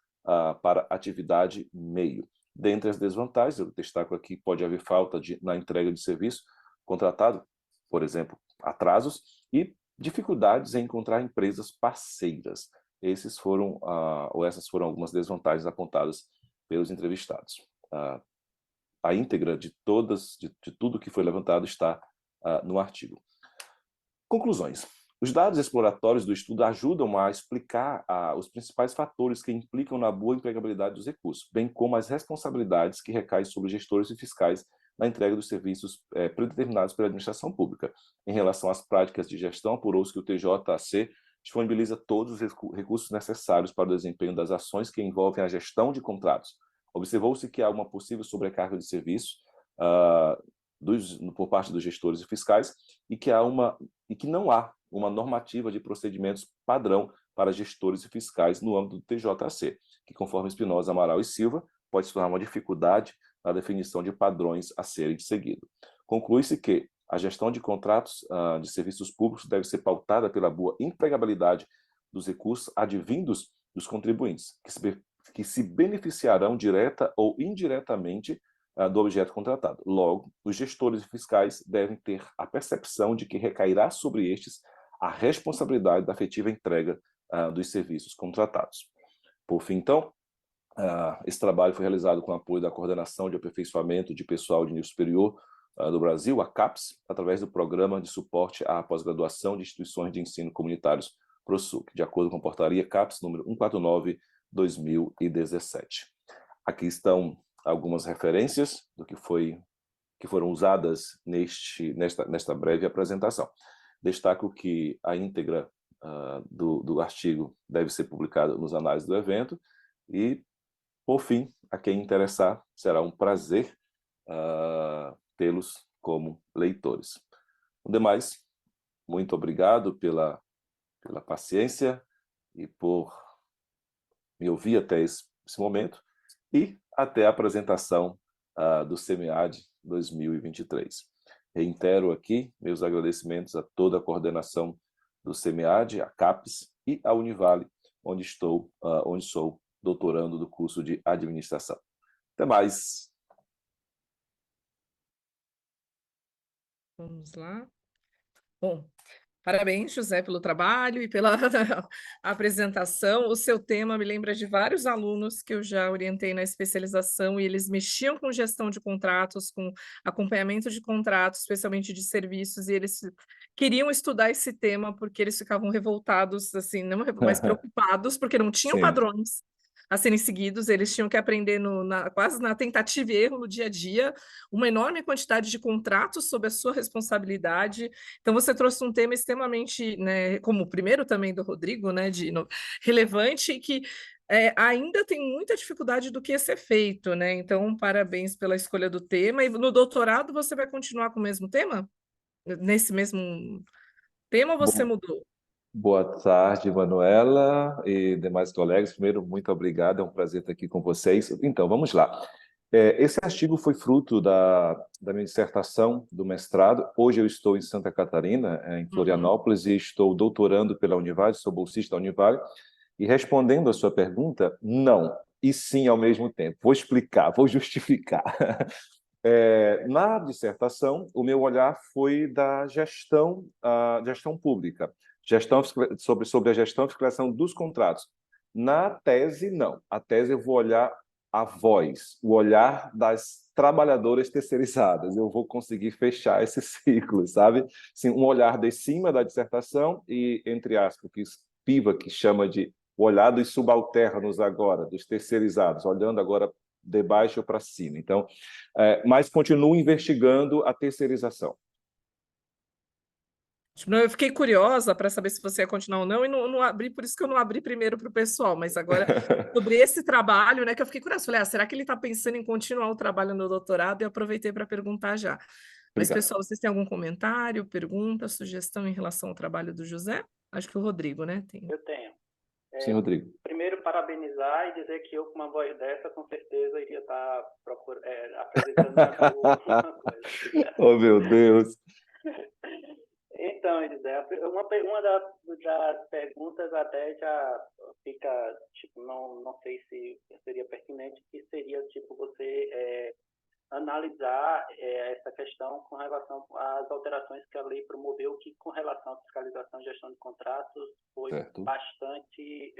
para atividade meio. Dentre as desvantagens, eu destaco aqui, pode haver falta na entrega de serviço contratado, por exemplo, atrasos e dificuldades em encontrar empresas parceiras. Essas foram algumas desvantagens apontadas pelos entrevistados. A íntegra de tudo que foi levantado está no artigo. Conclusões. Os dados exploratórios do estudo ajudam a explicar os principais fatores que implicam na boa empregabilidade dos recursos, bem como as responsabilidades que recaem sobre gestores e fiscais na entrega dos serviços predeterminados pela administração pública. Em relação às práticas de gestão, apurou-se que o TJAC disponibiliza todos os recursos necessários para o desempenho das ações que envolvem a gestão de contratos. Observou-se que há uma possível sobrecarga de serviço por parte dos gestores e fiscais e que não há uma normativa de procedimentos padrão para gestores e fiscais no âmbito do TJAC, que, conforme Espinosa, Amaral e Silva, pode se tornar uma dificuldade na definição de padrões a serem seguidos. Conclui-se que a gestão de contratos de serviços públicos deve ser pautada pela boa empregabilidade dos recursos advindos dos contribuintes, que se beneficiarão direta ou indiretamente do objeto contratado. Logo, os gestores e fiscais devem ter a percepção de que recairá sobre estes a responsabilidade da efetiva entrega dos serviços contratados. Por fim, então, esse trabalho foi realizado com o apoio da Coordenação de Aperfeiçoamento de Pessoal de Nível Superior do Brasil, a CAPES, através do Programa de Suporte à Pós-Graduação de Instituições de Ensino Comunitários, PROSUC, de acordo com a Portaria CAPES número 149/2017. Aqui estão algumas referências do que foram usadas nesta breve apresentação. Destaco que a íntegra do artigo deve ser publicada nos análises do evento e, por fim, a quem interessar, será um prazer tê-los como leitores. No demais, muito obrigado pela paciência e por me ouvir até esse momento e até a apresentação do SEMEAD 2023. Reitero aqui meus agradecimentos a toda a coordenação do SEMEAD, a CAPES e a Univale, onde sou doutorando do curso de Administração. Até mais. Vamos lá. Bom, parabéns, José, pelo trabalho e pela apresentação. O seu tema me lembra de vários alunos que eu já orientei na especialização e eles mexiam com gestão de contratos, com acompanhamento de contratos, especialmente de serviços, e eles queriam estudar esse tema porque eles ficavam revoltados, assim, não, mas preocupados, porque não tinham Sim, padrões a serem seguidos, eles tinham que aprender quase na tentativa e erro no dia a dia, uma enorme quantidade de contratos sob a sua responsabilidade. Então, você trouxe um tema extremamente, né, como o primeiro também do Rodrigo, né, relevante, e que ainda tem muita dificuldade do que ser feito, né? Então, parabéns pela escolha do tema. E no doutorado, você vai continuar com o mesmo tema? Nesse mesmo tema ou você Bom, mudou? boa tarde, Manuela e demais colegas. Primeiro, muito obrigado, é um prazer estar aqui com vocês. Então, vamos lá. Esse artigo foi fruto da minha dissertação do mestrado. Hoje eu estou em Santa Catarina, em Florianópolis, e estou doutorando pela Univale, sou bolsista da Univale. E respondendo a sua pergunta, não, e sim ao mesmo tempo. Vou explicar, vou justificar. Na dissertação, o meu olhar foi da gestão pública, sobre a gestão e fiscalização dos contratos. Na tese, não. A tese eu vou olhar a voz, o olhar das trabalhadoras terceirizadas. Eu vou conseguir fechar esse ciclo, sabe? Sim, um olhar de cima da dissertação e, entre aspas, que Spivak chama de o olhar dos subalternos agora, dos terceirizados, olhando agora de baixo para cima. Então, mas continuo investigando a terceirização. Eu fiquei curiosa para saber se você ia continuar ou não, e não abri, por isso que eu não abri primeiro para o pessoal, mas agora, sobre esse trabalho, né, que eu fiquei curiosa, falei, será que ele está pensando em continuar o trabalho no doutorado? E aproveitei para perguntar já. Mas, Obrigado. pessoal, vocês têm algum comentário, pergunta, sugestão em relação ao trabalho do José? Acho que o Rodrigo, né, tem. Eu tenho. Sim, Rodrigo. Primeiro, parabenizar e dizer que eu, com uma voz dessa, com certeza iria estar apresentando alguma coisa. Oh, meu Deus! Então, Elisé, uma das perguntas até já fica, tipo, não sei se seria pertinente, que seria, tipo, você analisar essa questão com relação às alterações que a lei promoveu, que com relação à fiscalização e gestão de contratos foi bastante,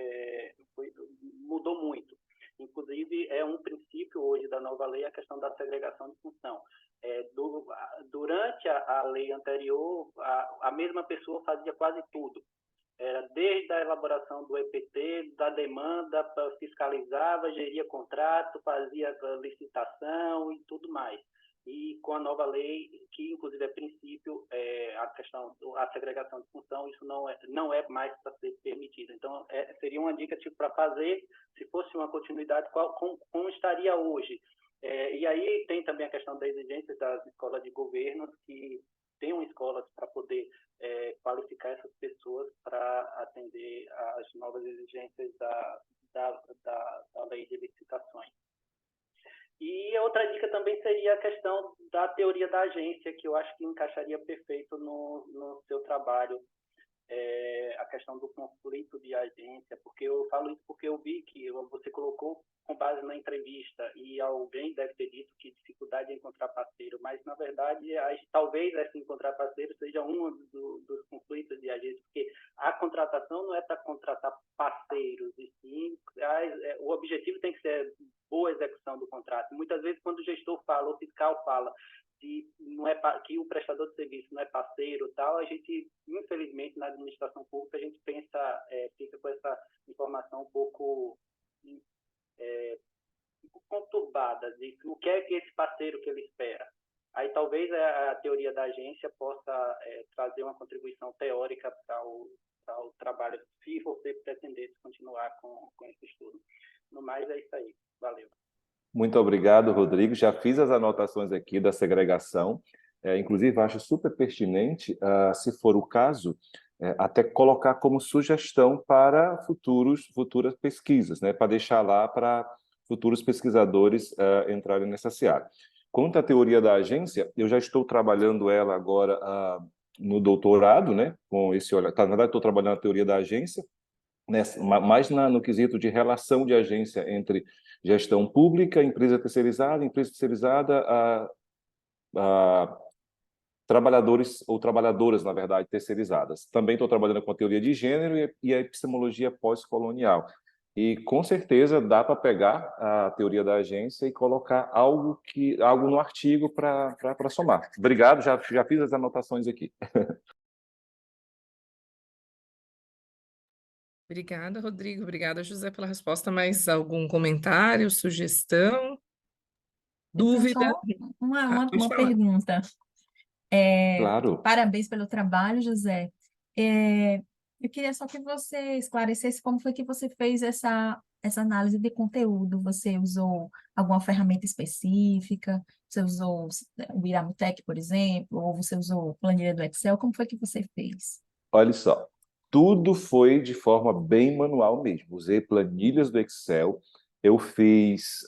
mudou muito. Inclusive, é um princípio hoje da nova lei a questão da segregação de função. Durante a lei anterior, a mesma pessoa fazia quase tudo. Era desde a elaboração do EPT, da demanda, fiscalizava, geria contrato, fazia licitação e tudo mais. E com a nova lei, que inclusive é princípio, a questão da segregação de função, isso não é mais para ser permitido. Então, seria uma dica tipo, para fazer, se fosse uma continuidade, como estaria hoje. E aí tem também a questão da exigência das escolas de governo, que tenham escolas para poder qualificar essas pessoas para atender às novas exigências da lei de licitações. E outra dica também seria a questão da teoria da agência, que eu acho que encaixaria perfeito no seu trabalho. A questão do conflito de agência, porque eu falo isso porque eu vi que você colocou com base na entrevista e alguém deve ter dito que dificuldade é encontrar parceiro, mas na verdade talvez esse encontrar parceiro seja um dos conflitos de agência, porque a contratação não é para contratar parceiros, e sim o objetivo tem que ser boa execução do contrato. Muitas vezes quando o gestor fala, o fiscal fala que o prestador de serviço não é parceiro, tal, a gente, infelizmente, na administração pública, a gente fica com essa informação um pouco conturbada de o que é que esse parceiro que ele espera. Aí talvez a teoria da agência possa trazer uma contribuição teórica para o trabalho, se você pretender continuar com esse estudo. No mais, é isso aí. Valeu. Muito obrigado, Rodrigo. Já fiz as anotações aqui da segregação. Inclusive, acho super pertinente, se for o caso, até colocar como sugestão para futuras pesquisas, né? Para deixar lá para futuros pesquisadores entrarem nessa seara. Quanto à teoria da agência, eu já estou trabalhando ela agora no doutorado, né? Com esse olhar. Na verdade, estou trabalhando a teoria da agência, mais no quesito de relação de agência entre gestão pública, empresa terceirizada, trabalhadores ou trabalhadoras, na verdade, terceirizadas. Também estou trabalhando com a teoria de gênero e a epistemologia pós-colonial. E com certeza dá para pegar a teoria da agência e colocar algo no artigo para somar. Obrigado, já fiz as anotações aqui. Obrigada, Rodrigo. Obrigada, José, pela resposta. Mais algum comentário, sugestão, Eu tenho dúvida? só Pode uma falar. pergunta. Claro. Parabéns pelo trabalho, José. É, eu queria só que você esclarecesse como foi que você fez essa análise de conteúdo. Você usou alguma ferramenta específica? Você usou o Iramutec, por exemplo? Ou você usou planilha do Excel? Como foi que você fez? Olha só, tudo foi de forma bem manual mesmo. Usei planilhas do Excel, eu fiz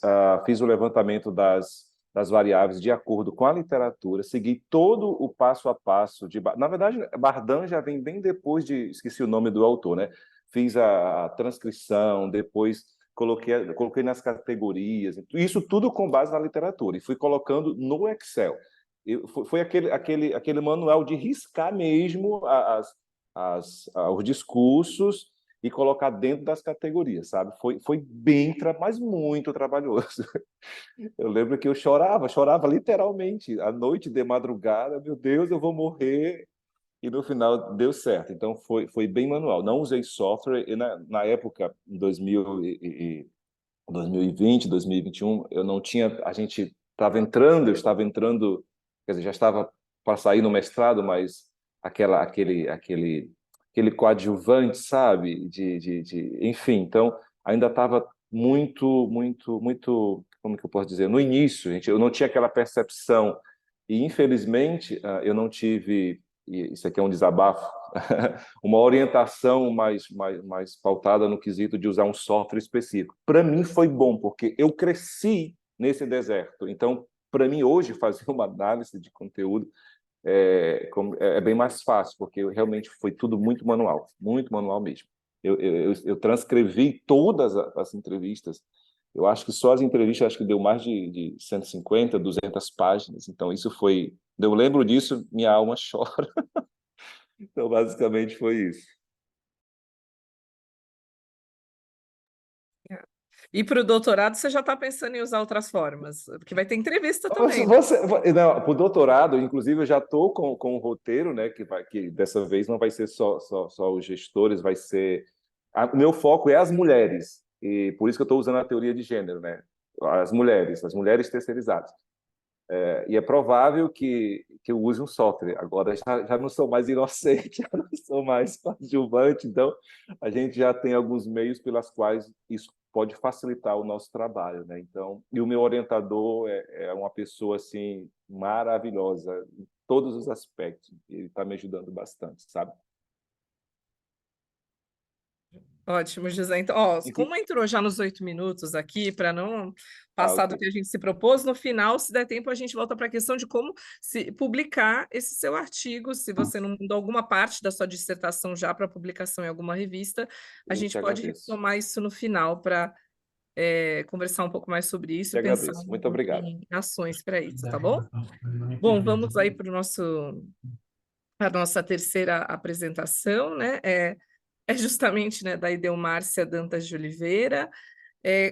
o levantamento das variáveis de acordo com a literatura, segui todo o passo a passo. Na verdade, Bardan já vem bem depois esqueci o nome do autor, né? Fiz a transcrição, depois coloquei nas categorias, isso tudo com base na literatura, e fui colocando no Excel. Foi aquele manual de riscar mesmo os discursos e colocar dentro das categorias, sabe? Foi bem, mas muito trabalhoso. Eu lembro que eu chorava literalmente, à noite, de madrugada, meu Deus, eu vou morrer, e no final deu certo. Então foi bem manual. Não usei software, e na época, em 2020, 2021, eu não tinha, eu estava entrando, quer dizer, já estava para sair no mestrado, mas aquele coadjuvante, sabe? Enfim, então ainda estava muito, como que eu posso dizer? No início, gente, eu não tinha aquela percepção e infelizmente eu não tive, e isso aqui é um desabafo, uma orientação mais pautada no quesito de usar um software específico. Para mim foi bom, porque eu cresci nesse deserto. Então, para mim, hoje, fazer uma análise de conteúdo é bem mais fácil, porque realmente foi tudo muito manual mesmo. Eu transcrevi todas as entrevistas. Eu acho que só as entrevistas acho que deu mais de 150, 200 páginas. Então, isso foi... Eu lembro disso, minha alma chora. Então, basicamente, foi isso. E para o doutorado, você já está pensando em usar outras formas? Porque vai ter entrevista também, né? Não, para o doutorado, inclusive, eu já estou com o roteiro, né? Que dessa vez não vai ser só os gestores, vai ser... O meu foco é as mulheres, e por isso que eu estou usando a teoria de gênero, né? As mulheres terceirizadas. E é provável que eu use um software. Agora já não sou mais inocente, já não sou mais coadjuvante, então a gente já tem alguns meios pelas quais isso pode facilitar o nosso trabalho, né? Então, e o meu orientador é uma pessoa assim maravilhosa em todos os aspectos. Ele está me ajudando bastante, sabe? Ótimo, José. Então, ó, como entrou já nos 8 minutos aqui, para não passar do que a gente se propôs, no final, se der tempo, a gente volta para a questão de como se publicar esse seu artigo. Se você não mandou alguma parte da sua dissertação já para publicação em alguma revista, a gente pode retomar isso no final para conversar um pouco mais sobre isso e pensar Muito obrigado. em ações para isso, tá bom? Bom, vamos aí para a nossa terceira apresentação, né? É justamente, né, da Idelmárcia Dantas de Oliveira,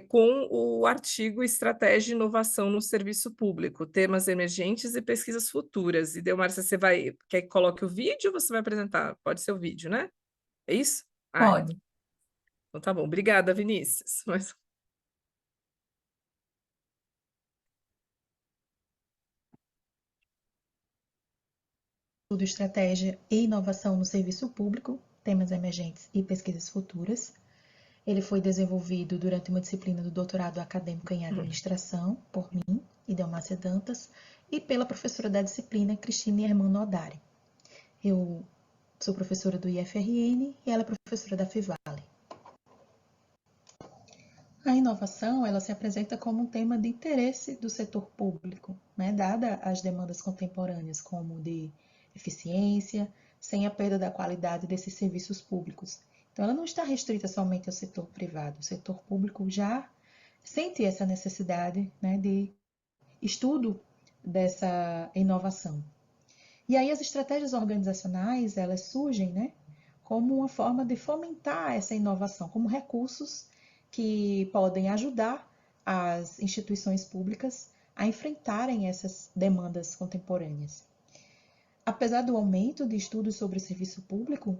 com o artigo Estratégia e Inovação no Serviço Público, Temas Emergentes e Pesquisas Futuras. Idelmárcia, quer que coloque o vídeo ou você vai apresentar? Pode ser o vídeo, né? É isso? Pode. Então tá bom. Obrigada, Vinícius. Estudo, Estratégia e Inovação no Serviço Público, Temas Emergentes e Pesquisas Futuras. Ele foi desenvolvido durante uma disciplina do doutorado acadêmico em administração, por mim, Idelmárcia Dantas, e pela professora da disciplina, Cristine Hermano Odari. Eu sou professora do IFRN e ela é professora da Fevale. A inovação, ela se apresenta como um tema de interesse do setor público, né, dada as demandas contemporâneas, como de eficiência, sem a perda da qualidade desses serviços públicos. Então, ela não está restrita somente ao setor privado. O setor público já sente essa necessidade, né, de estudo dessa inovação. E aí as estratégias organizacionais, elas surgem, né, como uma forma de fomentar essa inovação, como recursos que podem ajudar as instituições públicas a enfrentarem essas demandas contemporâneas. Apesar do aumento de estudos sobre o serviço público,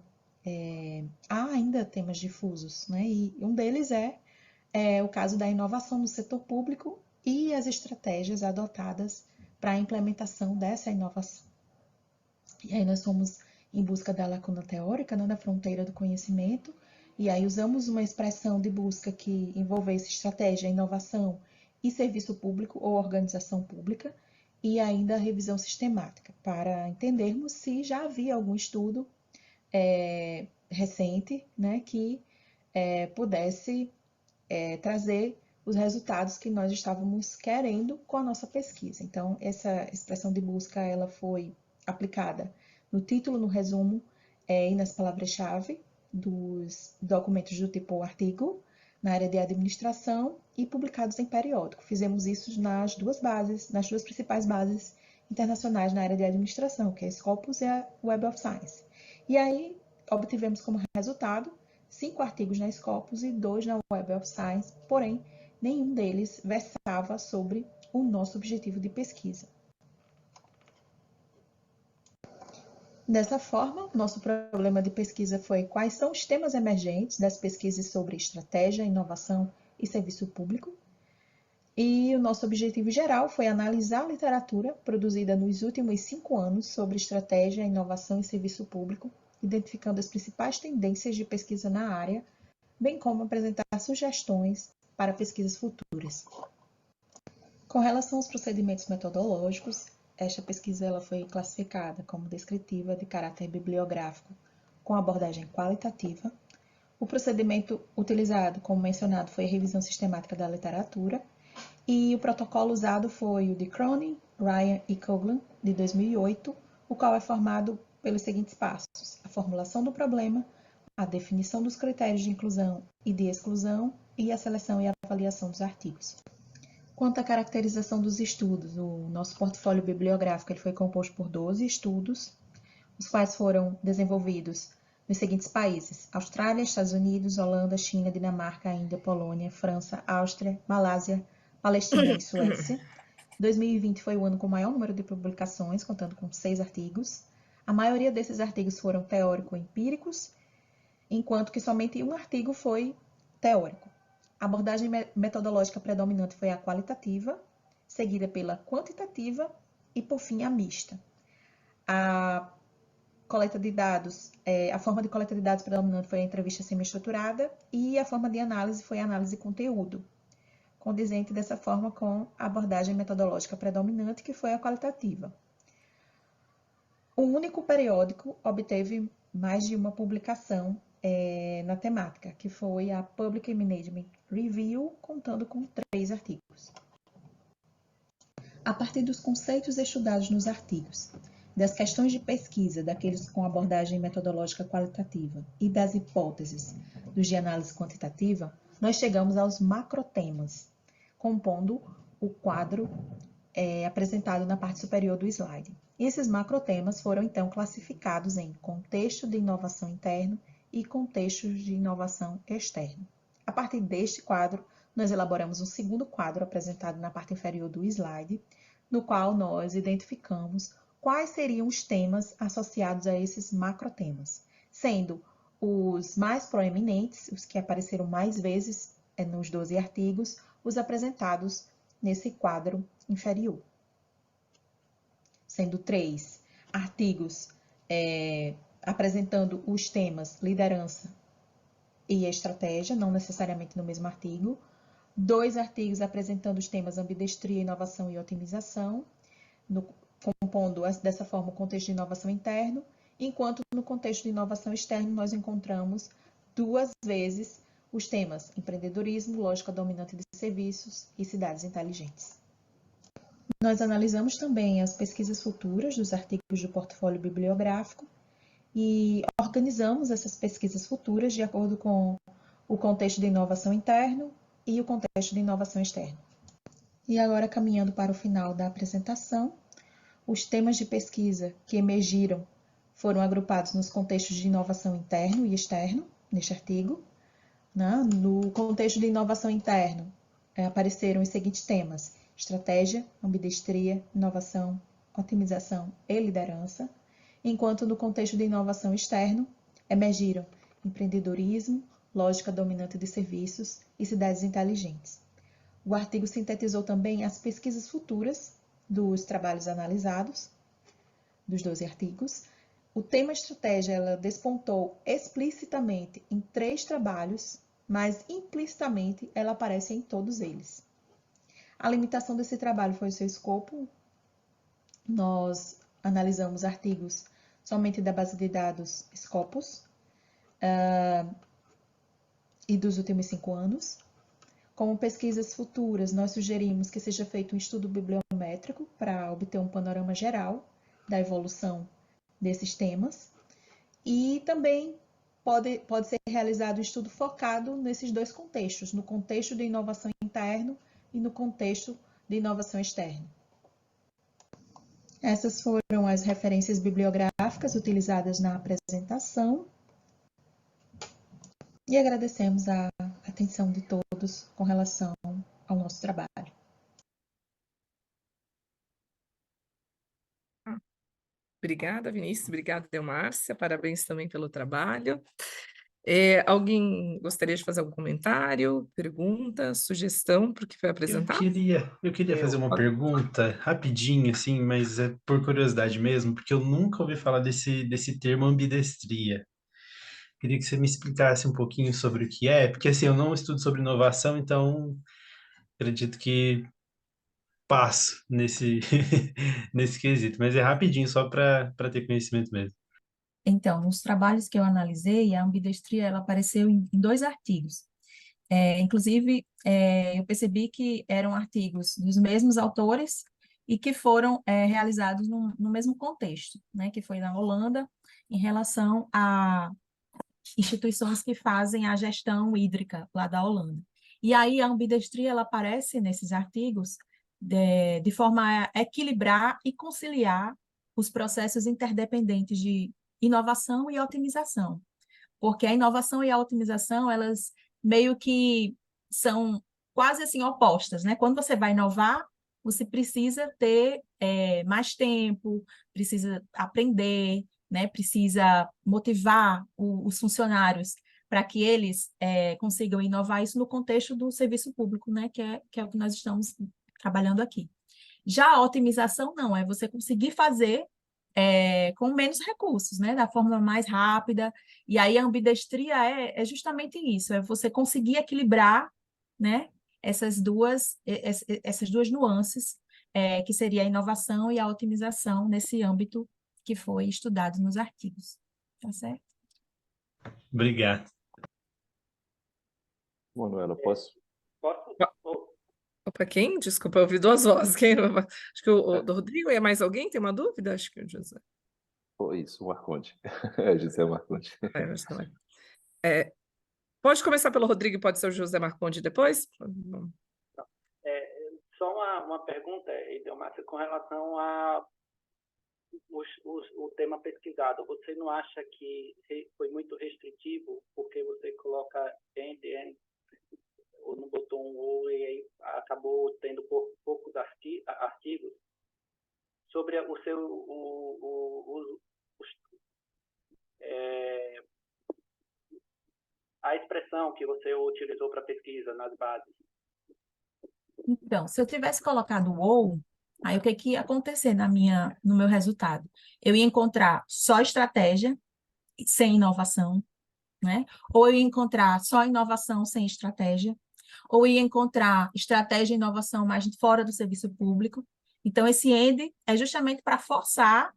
há ainda temas difusos, né? E um deles é o caso da inovação no setor público e as estratégias adotadas para a implementação dessa inovação. E aí nós fomos em busca da lacuna teórica, né, da fronteira do conhecimento, e aí usamos uma expressão de busca que envolvesse estratégia, inovação e serviço público ou organização pública, e ainda a revisão sistemática, para entendermos se já havia algum estudo recente, né, que pudesse trazer os resultados que nós estávamos querendo com a nossa pesquisa. Então, essa expressão de busca ela foi aplicada no título, no resumo e nas palavras-chave dos documentos do tipo artigo, na área de administração e publicados em periódico. Fizemos isso nas duas principais bases internacionais na área de administração, que é a Scopus e a Web of Science. E aí, obtivemos como resultado 5 artigos na Scopus e 2 na Web of Science, porém, nenhum deles versava sobre o nosso objetivo de pesquisa. Dessa forma, nosso problema de pesquisa foi quais são os temas emergentes das pesquisas sobre estratégia, inovação e serviço público. E o nosso objetivo geral foi analisar a literatura produzida nos últimos 5 anos sobre estratégia, inovação e serviço público, identificando as principais tendências de pesquisa na área, bem como apresentar sugestões para pesquisas futuras. Com relação aos procedimentos metodológicos, esta pesquisa ela foi classificada como descritiva de caráter bibliográfico, com abordagem qualitativa. O procedimento utilizado, como mencionado, foi a revisão sistemática da literatura, e o protocolo usado foi o de Cronin, Ryan e Coughlin, de 2008, o qual é formado pelos seguintes passos: a formulação do problema, a definição dos critérios de inclusão e de exclusão e a seleção e avaliação dos artigos. Quanto à caracterização dos estudos, o nosso portfólio bibliográfico ele foi composto por 12 estudos, os quais foram desenvolvidos nos seguintes países: Austrália, Estados Unidos, Holanda, China, Dinamarca, Índia, Polônia, França, Áustria, Malásia, Palestina e Suécia. 2020 foi o ano com o maior número de publicações, contando com 6 artigos. A maioria desses artigos foram teórico-empíricos, enquanto que somente um artigo foi teórico. A abordagem metodológica predominante foi a qualitativa, seguida pela quantitativa e, por fim, a mista. A coleta de dados, a forma de coleta de dados predominante foi a entrevista semi-estruturada e a forma de análise foi a análise de conteúdo, condizente dessa forma com a abordagem metodológica predominante, que foi a qualitativa. O único periódico obteve mais de uma publicação na temática, que foi a Public Management Review, contando com 3 artigos. A partir dos conceitos estudados nos artigos, das questões de pesquisa daqueles com abordagem metodológica qualitativa e das hipóteses dos de análise quantitativa, nós chegamos aos macrotemas, compondo o quadro apresentado na parte superior do slide. E esses macrotemas foram, então, classificados em contexto de inovação interno e contextos de inovação externa. A partir deste quadro, nós elaboramos um segundo quadro apresentado na parte inferior do slide, no qual nós identificamos quais seriam os temas associados a esses macrotemas, sendo os mais proeminentes, os que apareceram mais vezes nos 12 artigos, os apresentados nesse quadro inferior. Sendo 3 artigos apresentando os temas liderança e estratégia, não necessariamente no mesmo artigo. 2 artigos apresentando os temas ambidestria, inovação e otimização, compondo dessa forma o contexto de inovação interno, enquanto no contexto de inovação externo nós encontramos 2 vezes os temas empreendedorismo, lógica dominante de serviços e cidades inteligentes. Nós analisamos também as pesquisas futuras dos artigos do portfólio bibliográfico e organizamos essas pesquisas futuras de acordo com o contexto de inovação interno e o contexto de inovação externa. E agora, caminhando para o final da apresentação, Os temas de pesquisa que emergiram foram agrupados nos contextos de inovação interno e externo, neste artigo. No contexto de inovação interno, apareceram os seguintes temas: estratégia, ambidestria, inovação, otimização e liderança, enquanto no contexto de inovação externo, emergiram empreendedorismo, lógica dominante de serviços e cidades inteligentes. O artigo sintetizou também as pesquisas futuras dos trabalhos analisados, dos 12 artigos. O tema estratégia ela despontou explicitamente em 3 trabalhos, mas implicitamente ela aparece em todos eles. A limitação desse trabalho foi o seu escopo. Nós analisamos artigos somente da base de dados Scopus e dos últimos 5 anos. Como pesquisas futuras, nós sugerimos que seja feito um estudo bibliométrico para obter um panorama geral da evolução desses temas. E também pode ser realizado um estudo focado nesses 2 contextos, no contexto de inovação interno e no contexto de inovação externa. Essas foram as referências bibliográficas utilizadas na apresentação. E agradecemos a atenção de todos com relação ao nosso trabalho. Obrigada, Vinícius. Obrigada, Delmárcia. Parabéns também pelo trabalho. Alguém gostaria de fazer algum comentário, pergunta, sugestão para o que foi apresentado? Eu queria fazer uma pergunta rapidinho, assim, mas é por curiosidade mesmo, porque eu nunca ouvi falar desse termo ambidestria. Queria que você me explicasse um pouquinho sobre o que é, porque assim, eu não estudo sobre inovação, então acredito que passo nesse quesito, mas é rapidinho, só para ter conhecimento mesmo. Então, nos trabalhos que eu analisei, a ambidestria ela apareceu em 2 artigos. Inclusive, eu percebi que eram artigos dos mesmos autores e que foram realizados no mesmo contexto, né, que foi na Holanda, em relação a instituições que fazem a gestão hídrica lá da Holanda. E aí a ambidestria ela aparece nesses artigos de forma a equilibrar e conciliar os processos interdependentes de inovação e otimização. Porque a inovação e a otimização, elas meio que são quase assim opostas, né? Quando você vai inovar, você precisa ter mais tempo, precisa aprender, né? Precisa motivar os funcionários para que eles consigam inovar isso no contexto do serviço público, né? Que é o que nós estamos trabalhando aqui. Já a otimização não, é você conseguir fazer com menos recursos, né? Da forma mais rápida. E aí a ambidestria é justamente isso, é você conseguir equilibrar, né? Essas duas nuances, que seria a inovação e a otimização nesse âmbito que foi estudado nos artigos. Tá certo? Obrigado. Manuela, posso? Opa, quem? Desculpa, eu ouvi 2 vozes. Quem? Acho que o do Rodrigo e mais alguém tem uma dúvida? Acho que o José. Foi isso, o Marconde. José Marconde. Pode começar pelo Rodrigo e pode ser o José Marconde depois? Só uma pergunta, Delmárcia, com relação o tema pesquisado. Você não acha que foi muito restritivo porque você coloca end, ou não botou um ou e aí acabou tendo poucos artigos sobre o seu a expressão que você utilizou para pesquisa nas bases? Então, se eu tivesse colocado o ou, aí o que ia acontecer no meu resultado? Eu ia encontrar só estratégia sem inovação, né? Ou eu ia encontrar só inovação sem estratégia, ou ia encontrar estratégia e inovação mais fora do serviço público. Então, esse end é justamente para forçar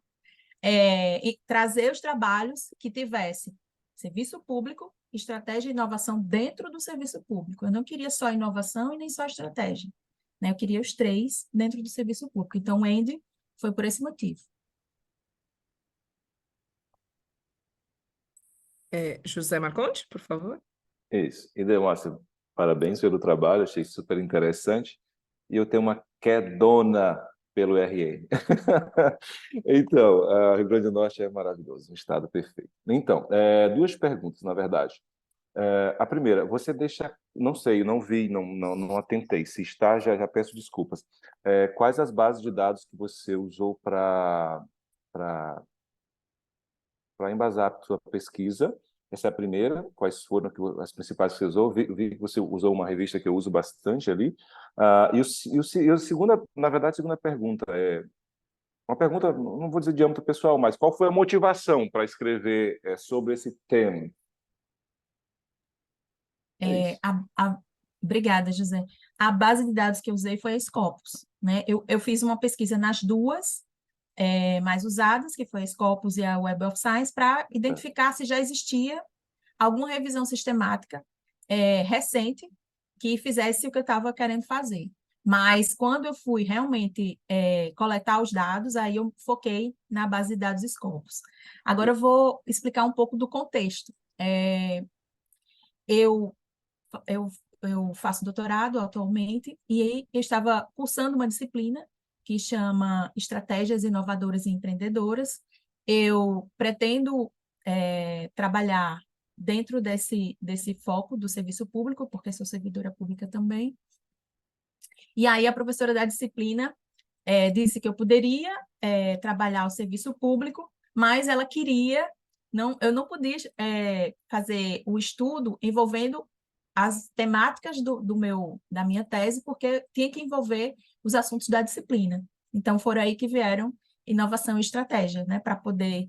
e trazer os trabalhos que tivessem serviço público, estratégia e inovação dentro do serviço público. Eu não queria só inovação e nem só estratégia, né? Eu queria os 3 dentro do serviço público. Então, o end foi por esse motivo. José Marconde, por favor. Isso. E Delmárcia, parabéns pelo trabalho, achei super interessante. E eu tenho uma quedona pelo RN. Então, Rio Grande do Norte é maravilhoso, um estado perfeito. Então, duas perguntas, na verdade. A primeira, você deixa, não sei, não vi, não atentei. Se está, já peço desculpas. Quais as bases de dados que você usou para embasar a sua pesquisa? Essa é a primeira. Quais foram as principais que você usou? Vi que você usou uma revista que eu uso bastante ali. E a segunda, na verdade, a segunda pergunta é uma pergunta, não vou dizer de âmbito pessoal, mas qual foi a motivação para escrever sobre esse tema? É isso. Obrigada, José. A base de dados que eu usei foi a Scopus, né? Eu fiz uma pesquisa nas duas mais usadas, que foi a Scopus e a Web of Science, para identificar se já existia alguma revisão sistemática recente que fizesse o que eu estava querendo fazer. Mas quando eu fui realmente coletar os dados, aí eu foquei na base de dados Scopus. Agora eu vou explicar um pouco do contexto. Eu faço doutorado atualmente e aí eu estava cursando uma disciplina que chama Estratégias Inovadoras e Empreendedoras. Eu pretendo trabalhar dentro desse foco do serviço público, porque sou servidora pública também. E aí a professora da disciplina disse que eu poderia trabalhar o serviço público, mas ela queria, eu não podia fazer o estudo envolvendo as temáticas da minha tese, porque tinha que envolver os assuntos da disciplina. Então, foram aí que vieram inovação e estratégia, né, para poder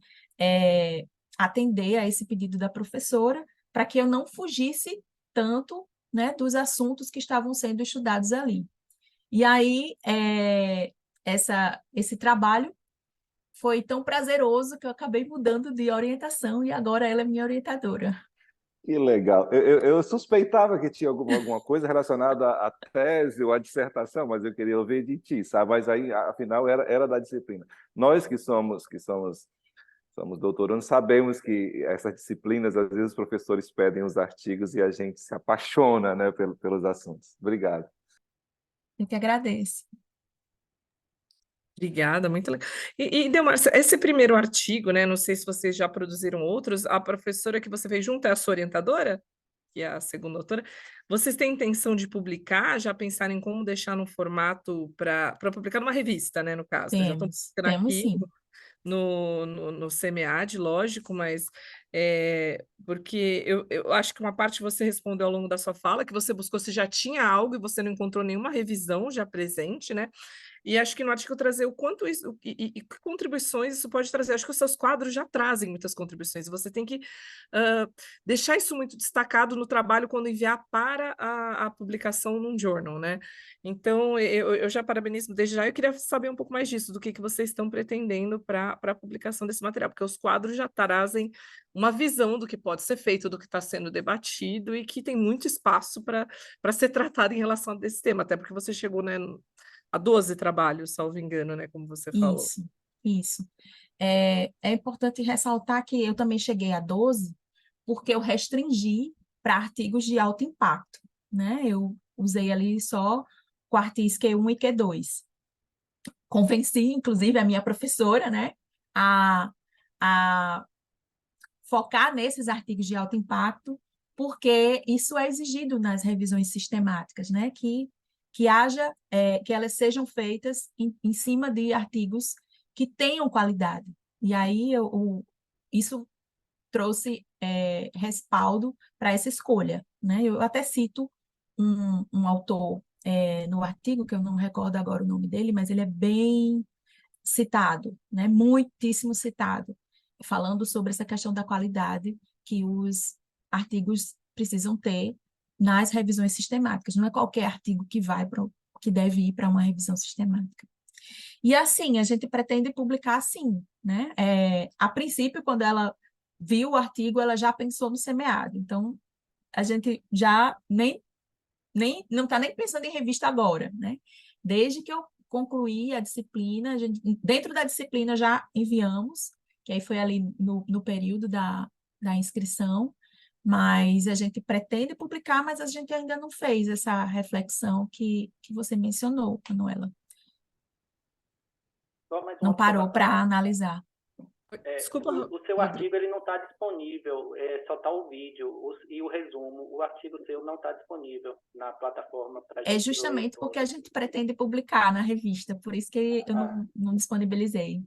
atender a esse pedido da professora, para que eu não fugisse tanto, né, dos assuntos que estavam sendo estudados ali. E aí, esse trabalho foi tão prazeroso que eu acabei mudando de orientação e agora ela é minha orientadora. Que legal. Eu suspeitava que tinha alguma coisa relacionada à tese ou à dissertação, mas eu queria ouvir de ti, sabe? Mas aí, afinal, era da disciplina. Nós que somos doutorandos, sabemos que essas disciplinas, às vezes os professores pedem os artigos e a gente se apaixona, né, pelos assuntos. Obrigado. Eu que agradeço. Obrigada, muito legal. E Delmárcia, esse primeiro artigo, né? Não sei se vocês já produziram outros, a professora que você fez junto é a sua orientadora, que é a segunda autora. Vocês têm intenção de publicar, já pensaram em como deixar no formato para publicar numa revista, né? No caso, né? Já estão publicando Temos aqui sim. no CMEAD, lógico, mas porque eu acho que uma parte você respondeu ao longo da sua fala, que você buscou se já tinha algo e você não encontrou nenhuma revisão já presente, né? E acho que no artigo trazer o quanto isso e que contribuições isso pode trazer. Acho que os seus quadros já trazem muitas contribuições. Você tem que deixar isso muito destacado no trabalho quando enviar para a publicação num journal, né? Então, eu já parabenizo desde já. Eu queria saber um pouco mais disso, do que vocês estão pretendendo para a publicação desse material, porque os quadros já trazem uma visão do que pode ser feito, do que está sendo debatido e que tem muito espaço para ser tratado em relação a desse tema, até porque você chegou, né, a 12 trabalhos, salvo engano, né, como você falou. Isso. É importante ressaltar que eu também cheguei a 12 porque eu restringi para artigos de alto impacto, né? Eu usei ali só quartis Q1 e Q2. Convenci, inclusive, a minha professora, né, a focar nesses artigos de alto impacto, porque isso é exigido nas revisões sistemáticas, né, que elas sejam feitas em cima de artigos que tenham qualidade. E aí isso trouxe respaldo para essa escolha, né? Eu até cito um autor no artigo, que eu não recordo agora o nome dele, mas ele é bem citado, né? Muitíssimo citado, falando sobre essa questão da qualidade que os artigos precisam ter nas revisões sistemáticas. Não é qualquer artigo que deve ir para uma revisão sistemática. E assim, a gente pretende publicar assim, né? A princípio, quando ela viu o artigo, ela já pensou no CMEAD. Então, a gente já não está nem pensando em revista agora, né? Desde que eu concluí a disciplina, dentro da disciplina já enviamos, que aí foi ali no período da inscrição, mas a gente pretende publicar, mas a gente ainda não fez essa reflexão que você mencionou, Manuela. Só mais Não uma parou observação. para analisar. Desculpa, O seu Rodrigo. artigo ele não está disponível, só está o vídeo e o resumo. O artigo seu não está disponível na plataforma para a É gente ler. justamente porque a gente pretende publicar na revista, por isso que eu não disponibilizei.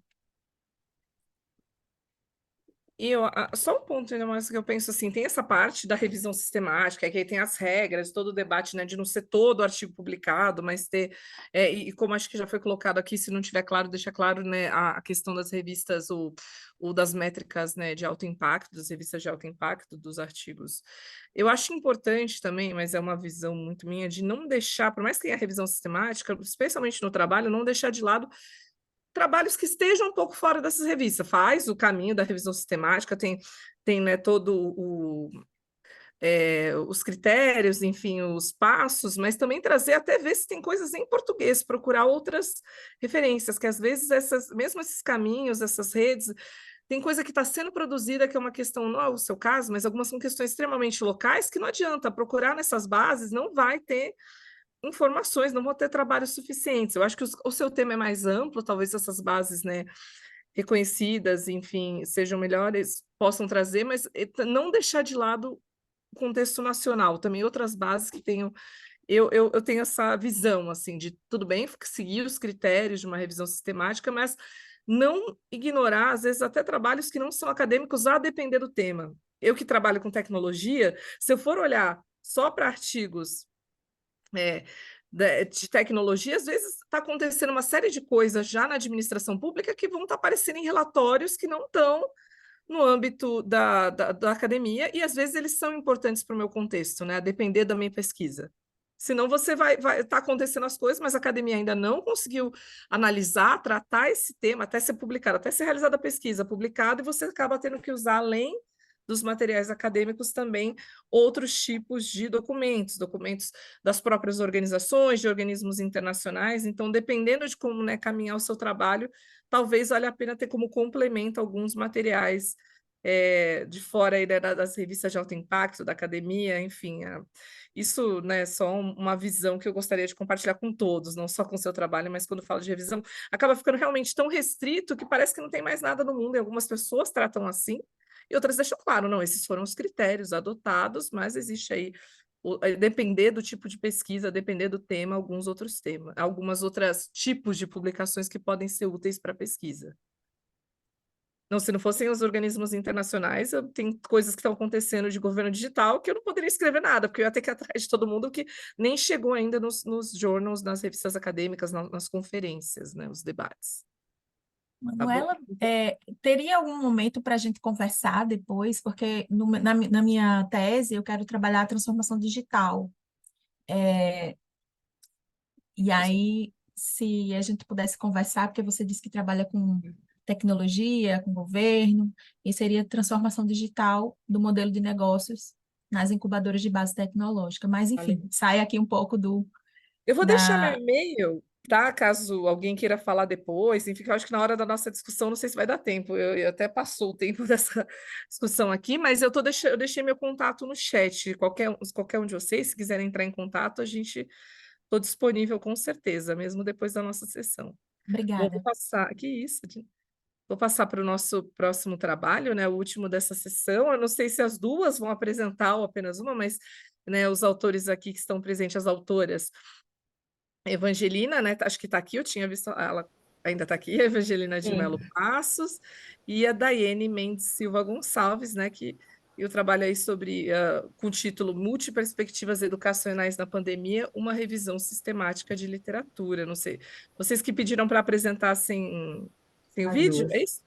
E só um ponto ainda mais que eu penso assim, tem essa parte da revisão sistemática, que aí tem as regras, todo o debate, né, de não ser todo o artigo publicado, mas ter, e como acho que já foi colocado aqui, se não tiver claro, deixa claro, né, a questão das revistas, ou das métricas, né, de alto impacto, das revistas de alto impacto, dos artigos. Eu acho importante também, mas é uma visão muito minha, de não deixar, por mais que tenha a revisão sistemática, especialmente no trabalho, não deixar de lado trabalhos que estejam um pouco fora dessas revistas. Faz o caminho da revisão sistemática, tem né, todo os critérios, enfim, os passos, mas também trazer, até ver se tem coisas em português, procurar outras referências, que às vezes mesmo esses caminhos, essas redes, tem coisa que está sendo produzida que é uma questão, não é o seu caso, mas algumas são questões extremamente locais que não adianta procurar nessas bases, não vai ter informações, não vão ter trabalhos suficientes. Eu acho que o seu tema é mais amplo, talvez essas bases, né, reconhecidas, enfim, sejam melhores, possam trazer, mas não deixar de lado o contexto nacional, também outras bases que tenham. Eu tenho essa visão, assim, de tudo bem seguir os critérios de uma revisão sistemática, mas não ignorar, às vezes, até trabalhos que não são acadêmicos, a depender do tema. Eu que trabalho com tecnologia, se eu for olhar só para artigos de tecnologia, às vezes está acontecendo uma série de coisas já na administração pública que vão estar aparecendo em relatórios que não estão no âmbito da academia, e às vezes eles são importantes para o meu contexto, né? A depender da minha pesquisa. Senão você vai estar acontecendo as coisas, mas a academia ainda não conseguiu analisar, tratar esse tema, até ser publicado, até ser realizada a pesquisa, publicada, e você acaba tendo que usar, além dos materiais acadêmicos, também outros tipos de documentos das próprias organizações, de organismos internacionais. Então, dependendo de como, né, caminhar o seu trabalho, talvez valha a pena ter como complemento alguns materiais de fora aí, né, das revistas de alto impacto, da academia, enfim. Isso, né, só uma visão que eu gostaria de compartilhar com todos, não só com o seu trabalho, mas quando falo de revisão, acaba ficando realmente tão restrito que parece que não tem mais nada no mundo, e algumas pessoas tratam assim, e outras deixam claro, não, esses foram os critérios adotados, mas existe aí, depender do tipo de pesquisa, depender do tema, algumas outras tipos de publicações que podem ser úteis para a pesquisa. Não, se não fossem os organismos internacionais, tem coisas que estão acontecendo de governo digital que eu não poderia escrever nada, porque eu ia ter que ir atrás de todo mundo que nem chegou ainda nos journals, nas revistas acadêmicas, nas conferências, né, os debates. Tá bom? Manuela, teria algum momento para a gente conversar depois? Porque na minha tese eu quero trabalhar a transformação digital. E aí, se a gente pudesse conversar, porque você disse que trabalha com tecnologia, com governo, e seria transformação digital do modelo de negócios nas incubadoras de base tecnológica. Mas, enfim, sai aqui um pouco Eu vou deixar meu da... e-mail, tá? Caso alguém queira falar depois, enfim, eu acho que na hora da nossa discussão, não sei se vai dar tempo, eu até passou o tempo dessa discussão aqui, mas eu deixei meu contato no chat, qualquer um de vocês, se quiserem entrar em contato, estou disponível com certeza, mesmo depois da nossa sessão. Bom, Obrigada. vou passar, que isso, vou passar para o nosso próximo trabalho, né, o último dessa sessão. Eu não sei se as duas vão apresentar ou apenas uma, mas, né, os autores aqui que estão presentes, as autoras, Evangelina, né, acho que está aqui, eu tinha visto, ela ainda está aqui, a Evangelina de Melo Passos, e a Daiane Mendes Silva Gonçalves, né, e o trabalho aí sobre, com o título Multiperspectivas Educacionais na Pandemia, uma revisão sistemática de literatura. Não sei, vocês que pediram para apresentar sem o vídeo, é isso?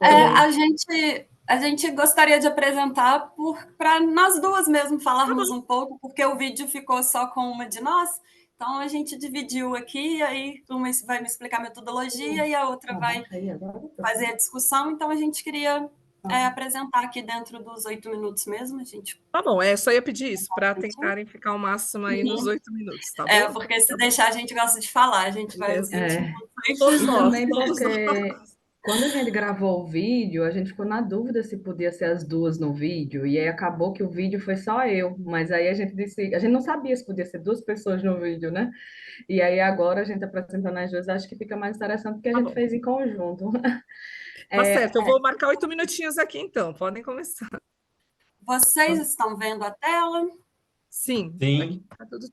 A gente gostaria de apresentar para nós duas mesmo falarmos um pouco, porque o vídeo ficou só com uma de nós, então a gente dividiu aqui, aí uma vai me explicar a metodologia e a outra vai fazer a discussão, então a gente queria apresentar aqui dentro dos 8 minutos mesmo, a gente... Tá bom, só ia pedir isso, para tentarem ficar o máximo aí nos 8 minutos, tá bom? Porque se deixar a gente gosta de falar, a gente vai... Todos nós. Quando a gente gravou o vídeo, a gente ficou na dúvida se podia ser as duas no vídeo, e aí acabou que o vídeo foi só eu, mas aí a gente disse, a gente não sabia se podia ser duas pessoas no vídeo, né? E aí agora a gente apresentando as duas, acho que fica mais interessante porque a Tá gente bom. fez em conjunto. Tá É, certo, eu vou marcar 8 minutinhos aqui então, podem começar. Vocês estão vendo a tela? Sim, aqui Sim, tá tudo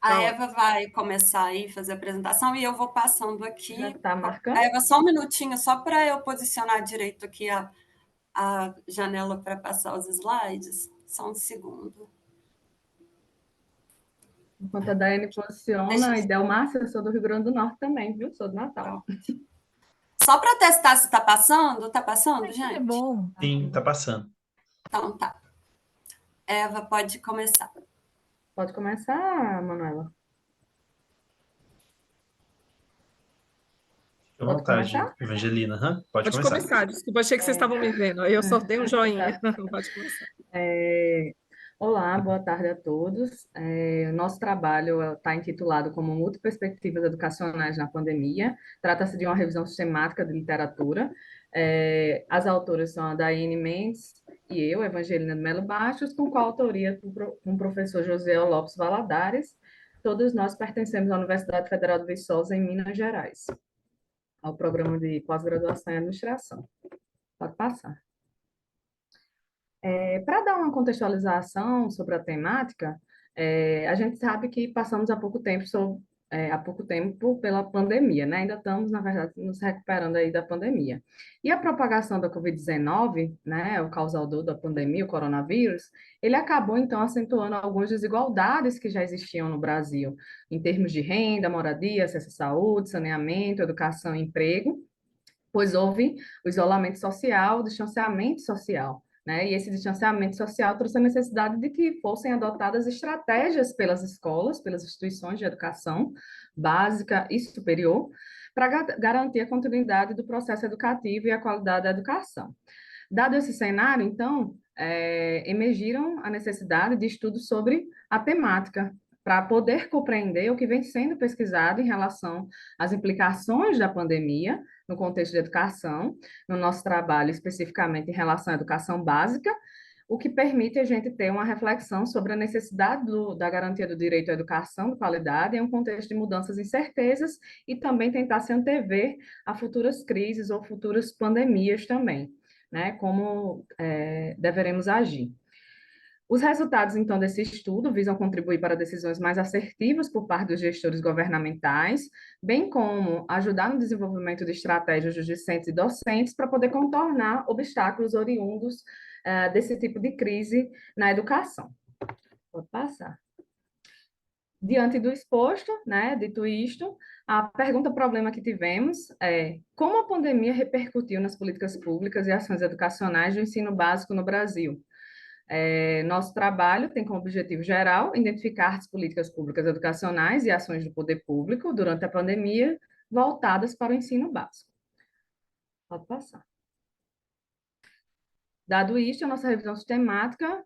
A tá Eva ótimo. vai começar aí fazer a apresentação e eu vou passando já aqui. está marcando? Eva, só um minutinho, só para eu posicionar direito aqui a janela para passar os slides. Só um segundo. Enquanto a Daiane Deixa posiciona, e Delmárcia, eu sou do Rio Grande do Norte também, viu? Sou do Natal. Só para testar se está passando. Está passando, Ai, que gente? bom. sim, tá passando. Então tá. Eva, pode começar. Pode começar, Manuela? Fique à Pode vontade, começar? Evangelina. Pode Pode começar. começar, desculpa, achei que vocês estavam me vendo. Aí eu só dei um joinha. Pode começar. É, Olá, boa tarde a todos. O nosso trabalho está intitulado como Multiperspectivas Educacionais na Pandemia. Trata-se de uma revisão sistemática de literatura. As autoras são a Daiane Mendes e eu, Evangelina de Melo Bastos, com coautoria com o professor José Lopes Valadares. Todos nós pertencemos à Universidade Federal de Viçosa, em Minas Gerais, ao programa de pós-graduação em administração. Pode passar. Para dar uma contextualização sobre a temática, a gente sabe que passamos há pouco tempo pela pandemia, né? Ainda estamos, na verdade, nos recuperando aí da pandemia. E a propagação da Covid-19, né, o causador da pandemia, o coronavírus, ele acabou, então, acentuando algumas desigualdades que já existiam no Brasil, em termos de renda, moradia, acesso à saúde, saneamento, educação e emprego, pois houve o isolamento social, o distanciamento social, né? E esse distanciamento social trouxe a necessidade de que fossem adotadas estratégias pelas escolas, pelas instituições de educação básica e superior, para garantir a continuidade do processo educativo e a qualidade da educação. Dado esse cenário, então, emergiram a necessidade de estudos sobre a temática, para poder compreender o que vem sendo pesquisado em relação às implicações da pandemia no contexto de educação, no nosso trabalho especificamente em relação à educação básica, o que permite a gente ter uma reflexão sobre a necessidade da garantia do direito à educação de qualidade em um contexto de mudanças e incertezas e também tentar se antever a futuras crises ou futuras pandemias também, né? Como deveremos agir. Os resultados, então, desse estudo visam contribuir para decisões mais assertivas por parte dos gestores governamentais, bem como ajudar no desenvolvimento de estratégias dos discentes e docentes para poder contornar obstáculos oriundos desse tipo de crise na educação. Pode passar. Diante do exposto, né, dito isto, a pergunta-problema que tivemos é como a pandemia repercutiu nas políticas públicas e ações educacionais do ensino básico no Brasil? Nosso trabalho tem como objetivo geral identificar as políticas públicas educacionais e ações do poder público durante a pandemia voltadas para o ensino básico. Pode passar. Dado isto, a nossa revisão sistemática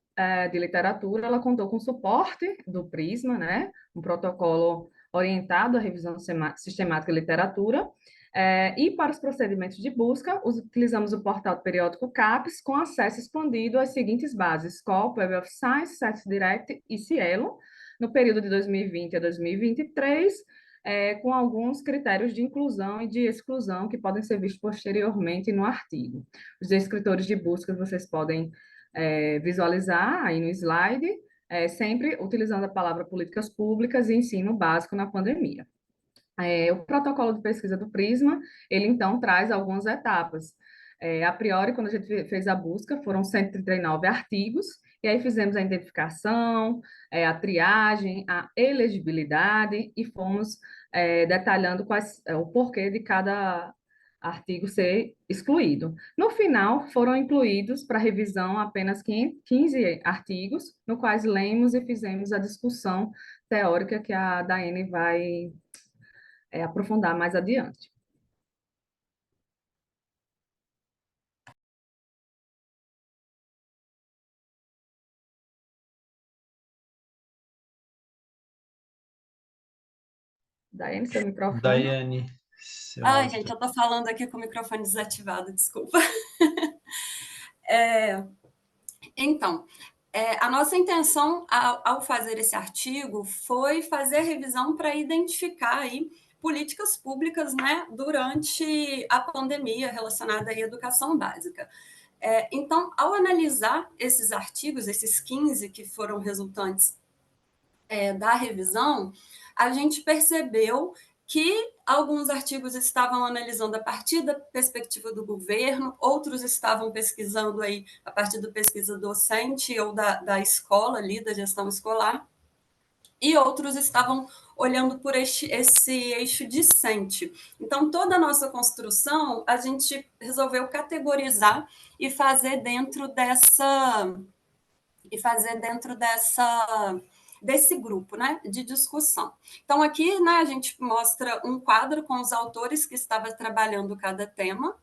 de literatura, ela contou com suporte do Prisma, né? Um protocolo orientado à revisão sistemática de literatura, e para os procedimentos de busca, utilizamos o portal periódico CAPES com acesso expandido às seguintes bases: Scopus, Web of Science, CiTES e Cielo, no período de 2020 a 2023, com alguns critérios de inclusão e de exclusão que podem ser vistos posteriormente no artigo. Os descritores de busca vocês podem visualizar aí no slide, sempre utilizando a palavra políticas públicas e ensino básico na pandemia. O protocolo de pesquisa do Prisma, ele então traz algumas etapas. A priori, quando a gente fez a busca, foram 139 artigos, e aí fizemos a identificação, a triagem, a elegibilidade, e fomos detalhando o porquê de cada artigo ser excluído. No final, foram incluídos para revisão apenas 15 artigos, no quais lemos e fizemos a discussão teórica que a Daiane vai aprofundar mais adiante. Daiane, seu microfone. Daiane, Seu Ai, áudio gente, tá- eu tô falando aqui com o microfone desativado, desculpa. Então, a nossa intenção ao fazer esse artigo foi fazer a revisão para identificar aí políticas públicas, né, durante a pandemia relacionada à educação básica. Então, ao analisar esses artigos, esses 15 que foram resultantes da revisão, a gente percebeu que alguns artigos estavam analisando a partir da perspectiva do governo, outros estavam pesquisando aí a partir da pesquisa docente ou da escola ali, da gestão escolar, e outros estavam olhando por esse eixo discente. Então, toda a nossa construção, a gente resolveu categorizar e fazer dentro desse grupo, né, de discussão. Então, aqui, né, a gente mostra um quadro com os autores que estavam trabalhando cada tema,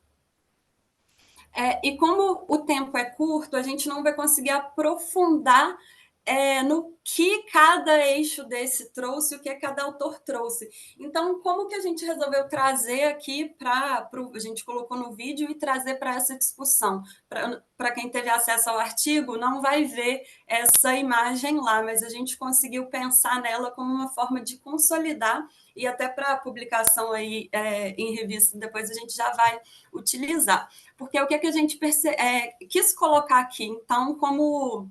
e como o tempo é curto, a gente não vai conseguir aprofundar no que cada eixo desse trouxe, o que cada autor trouxe. Então, como que a gente resolveu trazer aqui a gente colocou no vídeo e trazer para essa discussão? Para quem teve acesso ao artigo, não vai ver essa imagem lá, mas a gente conseguiu pensar nela como uma forma de consolidar e até para a publicação aí em revista, depois a gente já vai utilizar. Porque o que a gente quis colocar aqui, então, como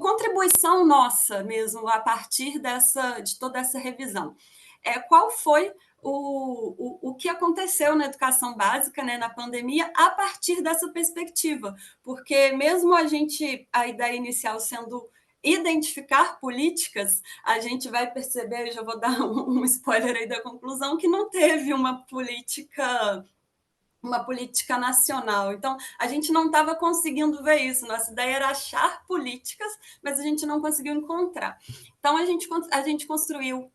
contribuição nossa mesmo, a partir de toda essa revisão. Qual foi o que aconteceu na educação básica, né, na pandemia, a partir dessa perspectiva? Porque mesmo a ideia inicial sendo identificar políticas, a gente vai perceber, eu já vou dar um spoiler aí da conclusão, que não teve uma política nacional. Então, a gente não estava conseguindo ver isso. Nossa ideia era achar políticas, mas a gente não conseguiu encontrar. Então, a gente construiu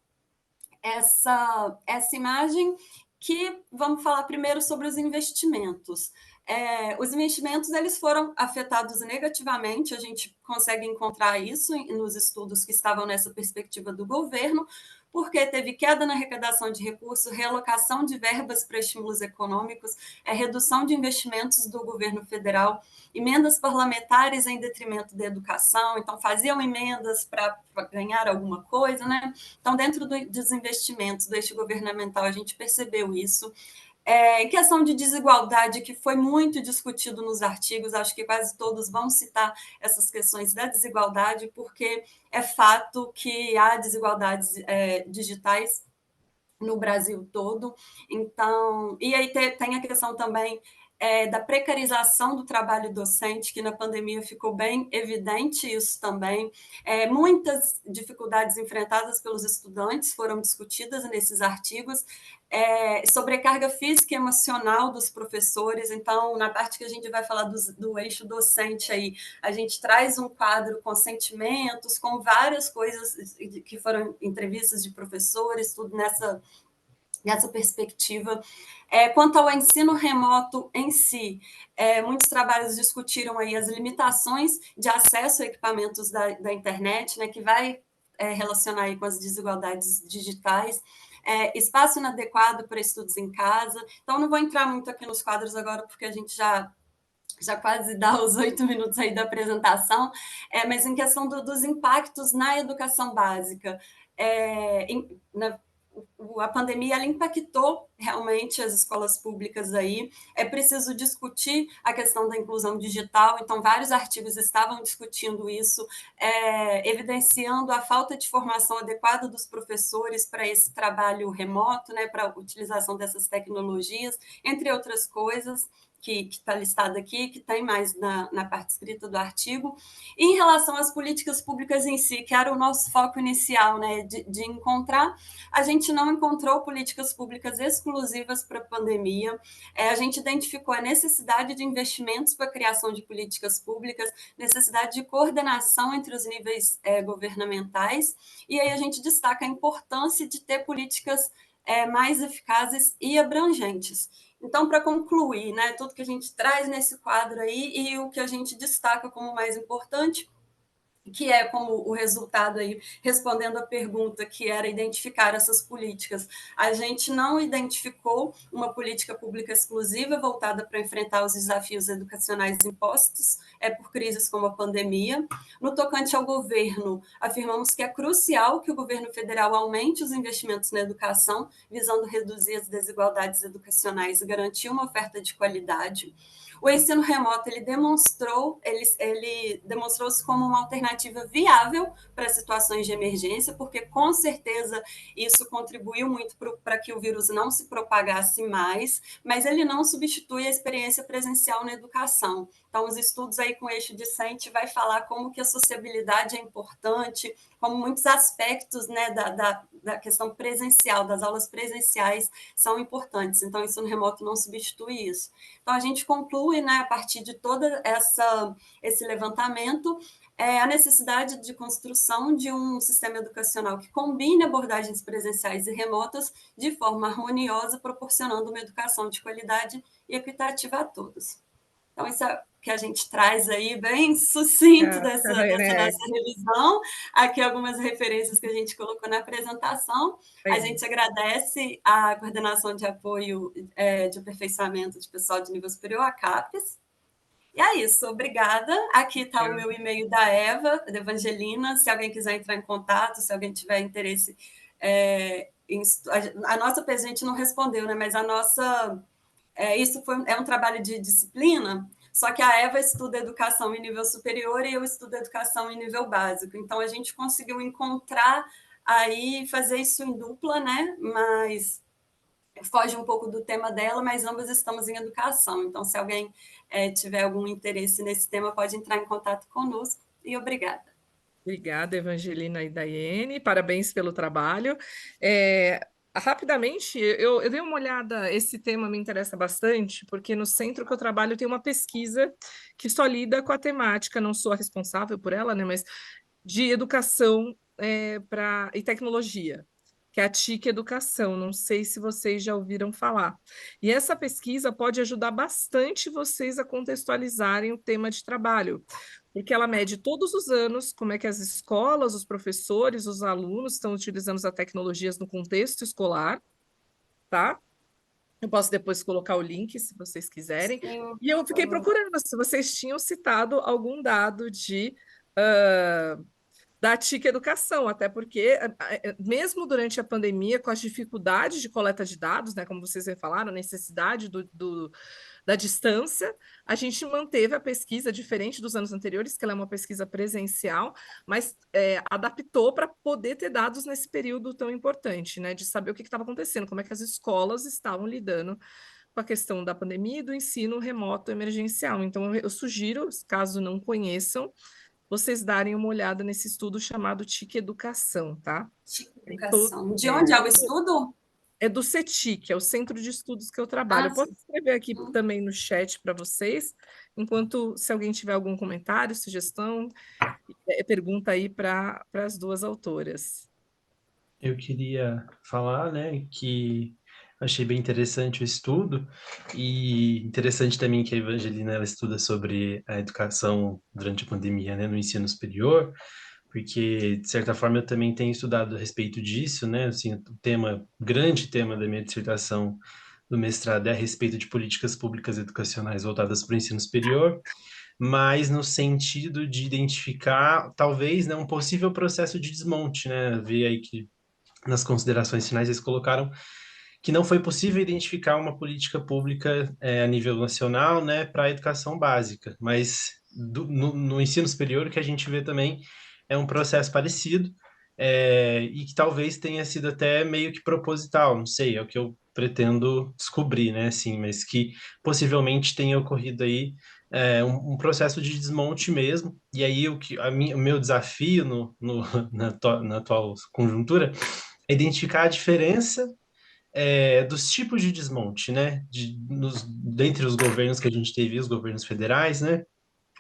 essa imagem que vamos falar primeiro sobre os investimentos. Os investimentos eles foram afetados negativamente, a gente consegue encontrar isso nos estudos que estavam nessa perspectiva do governo, porque teve queda na arrecadação de recursos, realocação de verbas para estímulos econômicos, redução de investimentos do governo federal, emendas parlamentares em detrimento da educação, então faziam emendas para ganhar alguma coisa, né? Então, dentro dos investimentos do eixo governamental, a gente percebeu isso. Em questão de desigualdade, que foi muito discutido nos artigos, acho que quase todos vão citar essas questões da desigualdade, porque é fato que há desigualdades digitais no Brasil todo. Então, e aí tem a questão também da precarização do trabalho docente, que na pandemia ficou bem evidente isso também. Muitas dificuldades enfrentadas pelos estudantes foram discutidas nesses artigos, sobrecarga física e emocional dos professores. Então, na parte que a gente vai falar do eixo docente aí, a gente traz um quadro com sentimentos, com várias coisas que foram entrevistas de professores, tudo nessa perspectiva. Quanto ao ensino remoto em si, muitos trabalhos discutiram aí as limitações de acesso a equipamentos da internet, né, que vai relacionar aí com as desigualdades digitais, espaço inadequado para estudos em casa. Então, não vou entrar muito aqui nos quadros agora, porque a gente já quase dá os 8 minutos aí da apresentação, mas em questão dos impactos na educação básica, a pandemia ela impactou realmente as escolas públicas aí. É preciso discutir a questão da inclusão digital, então vários artigos estavam discutindo isso, evidenciando a falta de formação adequada dos professores para esse trabalho remoto, né, para a utilização dessas tecnologias, entre outras coisas que está listado aqui, que tem mais na parte escrita do artigo. E em relação às políticas públicas em si, que era o nosso foco inicial, né, de encontrar, a gente não encontrou políticas públicas exclusivas para a pandemia. A gente identificou a necessidade de investimentos para a criação de políticas públicas, necessidade de coordenação entre os níveis governamentais, e aí a gente destaca a importância de ter políticas mais eficazes e abrangentes. Então, para concluir, né, tudo que a gente traz nesse quadro aí e o que a gente destaca como mais importante, que é como o resultado aí, respondendo a pergunta que era identificar essas políticas. A gente não identificou uma política pública exclusiva voltada para enfrentar os desafios educacionais impostos por crises como a pandemia. No tocante ao governo, afirmamos que é crucial que o governo federal aumente os investimentos na educação, visando reduzir as desigualdades educacionais e garantir uma oferta de qualidade. O ensino remoto ele demonstrou-se como uma alternativa viável para situações de emergência, porque com certeza isso contribuiu muito para que o vírus não se propagasse mais, mas ele não substitui a experiência presencial na educação. Então, os estudos aí com eixo discente vai falar como que a sociabilidade é importante, como muitos aspectos, né, da questão presencial, das aulas presenciais são importantes. Então, o ensino remoto não substitui isso. Então, a gente conclui, né, a partir de todo esse levantamento, a necessidade de construção de um sistema educacional que combine abordagens presenciais e remotas de forma harmoniosa, proporcionando uma educação de qualidade e equitativa a todos. Então, isso é o que a gente traz aí, bem sucinto dessa nossa revisão. Aqui algumas referências que a gente colocou na apresentação. A gente agradece a Coordenação de Apoio de Aperfeiçoamento de Pessoal de Nível Superior, a CAPES. E é isso, obrigada. Aqui está o meu e-mail da Eva, da Evangelina, se alguém quiser entrar em contato, se alguém tiver interesse. A nossa a gente não respondeu, né? Mas a nossa... isso é um trabalho de disciplina, só que a Eva estuda educação em nível superior e eu estudo educação em nível básico. Então, a gente conseguiu encontrar aí, fazer isso em dupla, né? Mas foge um pouco do tema dela, mas ambas estamos em educação. Então, se alguém tiver algum interesse nesse tema, pode entrar em contato conosco. E obrigada. Obrigada, Evangelina e Daiane. Parabéns pelo trabalho. Rapidamente, eu dei uma olhada, esse tema me interessa bastante, porque no centro que eu trabalho tem uma pesquisa que só lida com a temática, não sou a responsável por ela, né, mas de educação e tecnologia, que é a TIC Educação, não sei se vocês já ouviram falar. E essa pesquisa pode ajudar bastante vocês a contextualizarem o tema de trabalho, porque ela mede todos os anos como é que as escolas, os professores, os alunos estão utilizando as tecnologias no contexto escolar, tá? Eu posso depois colocar o link, se vocês quiserem. Sim, e eu fiquei procurando se vocês tinham citado algum dado da TIC Educação, até porque, mesmo durante a pandemia, com as dificuldades de coleta de dados, né, como vocês falaram, a necessidade da distância, a gente manteve a pesquisa, diferente dos anos anteriores, que ela é uma pesquisa presencial, mas adaptou para poder ter dados nesse período tão importante, né, de saber o que estava acontecendo, como é que as escolas estavam lidando com a questão da pandemia e do ensino remoto emergencial. Então, eu sugiro, caso não conheçam, vocês darem uma olhada nesse estudo chamado TIC Educação, tá? TIC Educação. De onde é o estudo? É do CETIC, é o Centro de Estudos que eu trabalho. Eu posso escrever aqui também no chat para vocês, enquanto, se alguém tiver algum comentário, sugestão, pergunta aí para as duas autoras. Eu queria falar, né, que achei bem interessante o estudo e interessante também que a Evangelina ela estuda sobre a educação durante a pandemia, né, no ensino superior, porque de certa forma eu também tenho estudado a respeito disso, né, assim, grande tema da minha dissertação do mestrado é a respeito de políticas públicas educacionais voltadas para o ensino superior, mas no sentido de identificar, talvez, né, um possível processo de desmonte, né, ver aí que nas considerações finais eles colocaram que não foi possível identificar uma política pública a nível nacional, né, para a educação básica, mas no ensino superior o que a gente vê também é um processo parecido e que talvez tenha sido até meio que proposital, não sei, é o que eu pretendo descobrir, né, assim, mas que possivelmente tenha ocorrido aí um processo de desmonte mesmo, e aí o meu desafio na atual conjuntura é identificar a diferença dos tipos de desmonte, né? Dentre os governos que a gente teve, os governos federais, né?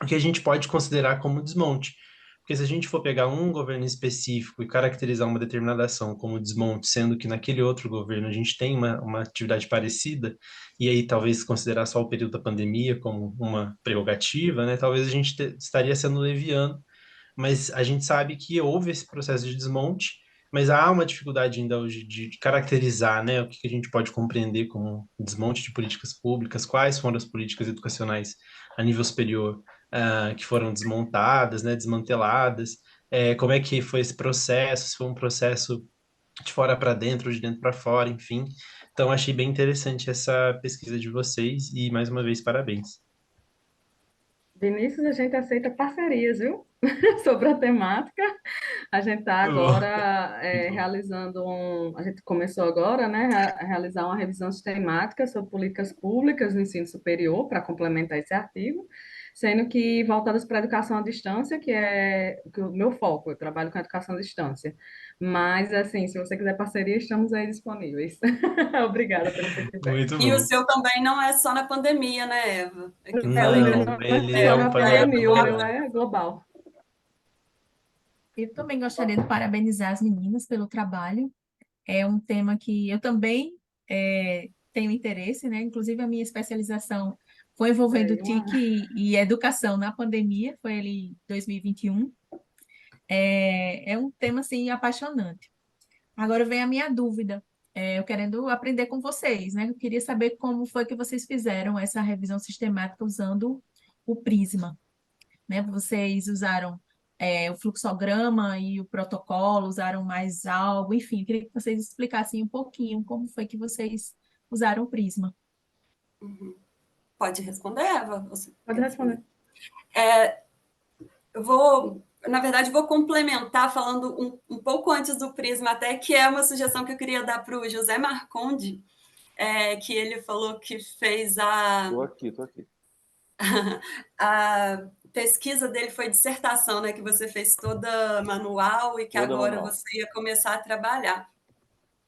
O que a gente pode considerar como desmonte. Porque se a gente for pegar um governo específico e caracterizar uma determinada ação como desmonte, sendo que naquele outro governo a gente tem uma atividade parecida, e aí talvez considerar só o período da pandemia como uma prerrogativa, né? Talvez a gente estaria sendo leviano mas a gente sabe que houve esse processo de desmonte, mas há uma dificuldade ainda hoje de caracterizar, né, o que a gente pode compreender como desmonte de políticas públicas, quais foram as políticas educacionais a nível superior, que foram desmontadas, né, desmanteladas, como é que foi esse processo, se foi um processo de fora para dentro, de dentro para fora, enfim. Então, achei bem interessante essa pesquisa de vocês e, mais uma vez, parabéns. Vinícius, a gente aceita parcerias, viu? Sobre a temática. A gente está Oh, agora muito bom. realizando A gente começou agora, né, a realizar uma revisão sistemática sobre políticas públicas no ensino superior para complementar esse artigo, sendo que voltadas para a educação à distância, que é o meu foco. Eu trabalho com educação à distância. Mas, assim, se você quiser parceria, estamos aí disponíveis. Obrigada pelo feedback. Muito E o bom. seu também não é só na pandemia, né, Eva? É que Não, o meu pela Não, não é ele é só um na panorama pandemia, o meu global. é global. Eu também gostaria de parabenizar as meninas pelo trabalho. É um tema que eu também tenho interesse, né? Inclusive, a minha especialização foi envolvendo É, uma... TIC e educação na pandemia, foi ali em 2021. É um tema, assim, apaixonante. Agora vem a minha dúvida. Eu querendo aprender com vocês, né? Eu queria saber como foi que vocês fizeram essa revisão sistemática usando o Prisma, né? Vocês usaram o fluxograma e o protocolo, usaram mais algo, enfim, eu queria que vocês explicassem um pouquinho como foi que vocês usaram o Prisma. Pode responder, Eva? Você Pode quer responder? responder. Eu vou, na verdade, vou complementar falando um pouco antes do Prisma, até que é uma sugestão que eu queria dar para o José Marconde, que ele falou que fez Tô aqui. a pesquisa dele foi dissertação, né, que você fez toda manual e que Toda agora manual. você ia começar a trabalhar.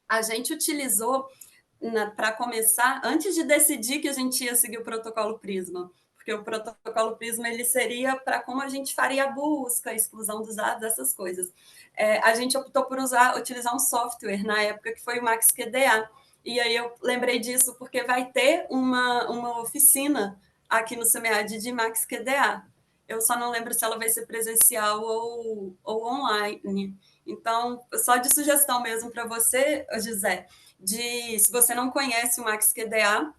A gente utilizou, para começar, antes de decidir que a gente ia seguir o protocolo Prisma, porque o protocolo Prisma ele seria para como a gente faria a busca, a exclusão dos dados, essas coisas. A gente optou por utilizar um software na época que foi o MaxQDA. E aí eu lembrei disso porque vai ter uma oficina aqui no SEMEAD de MaxQDA. Eu só não lembro se ela vai ser presencial ou online. Então, só de sugestão mesmo para você, José, se você não conhece o MaxQDA,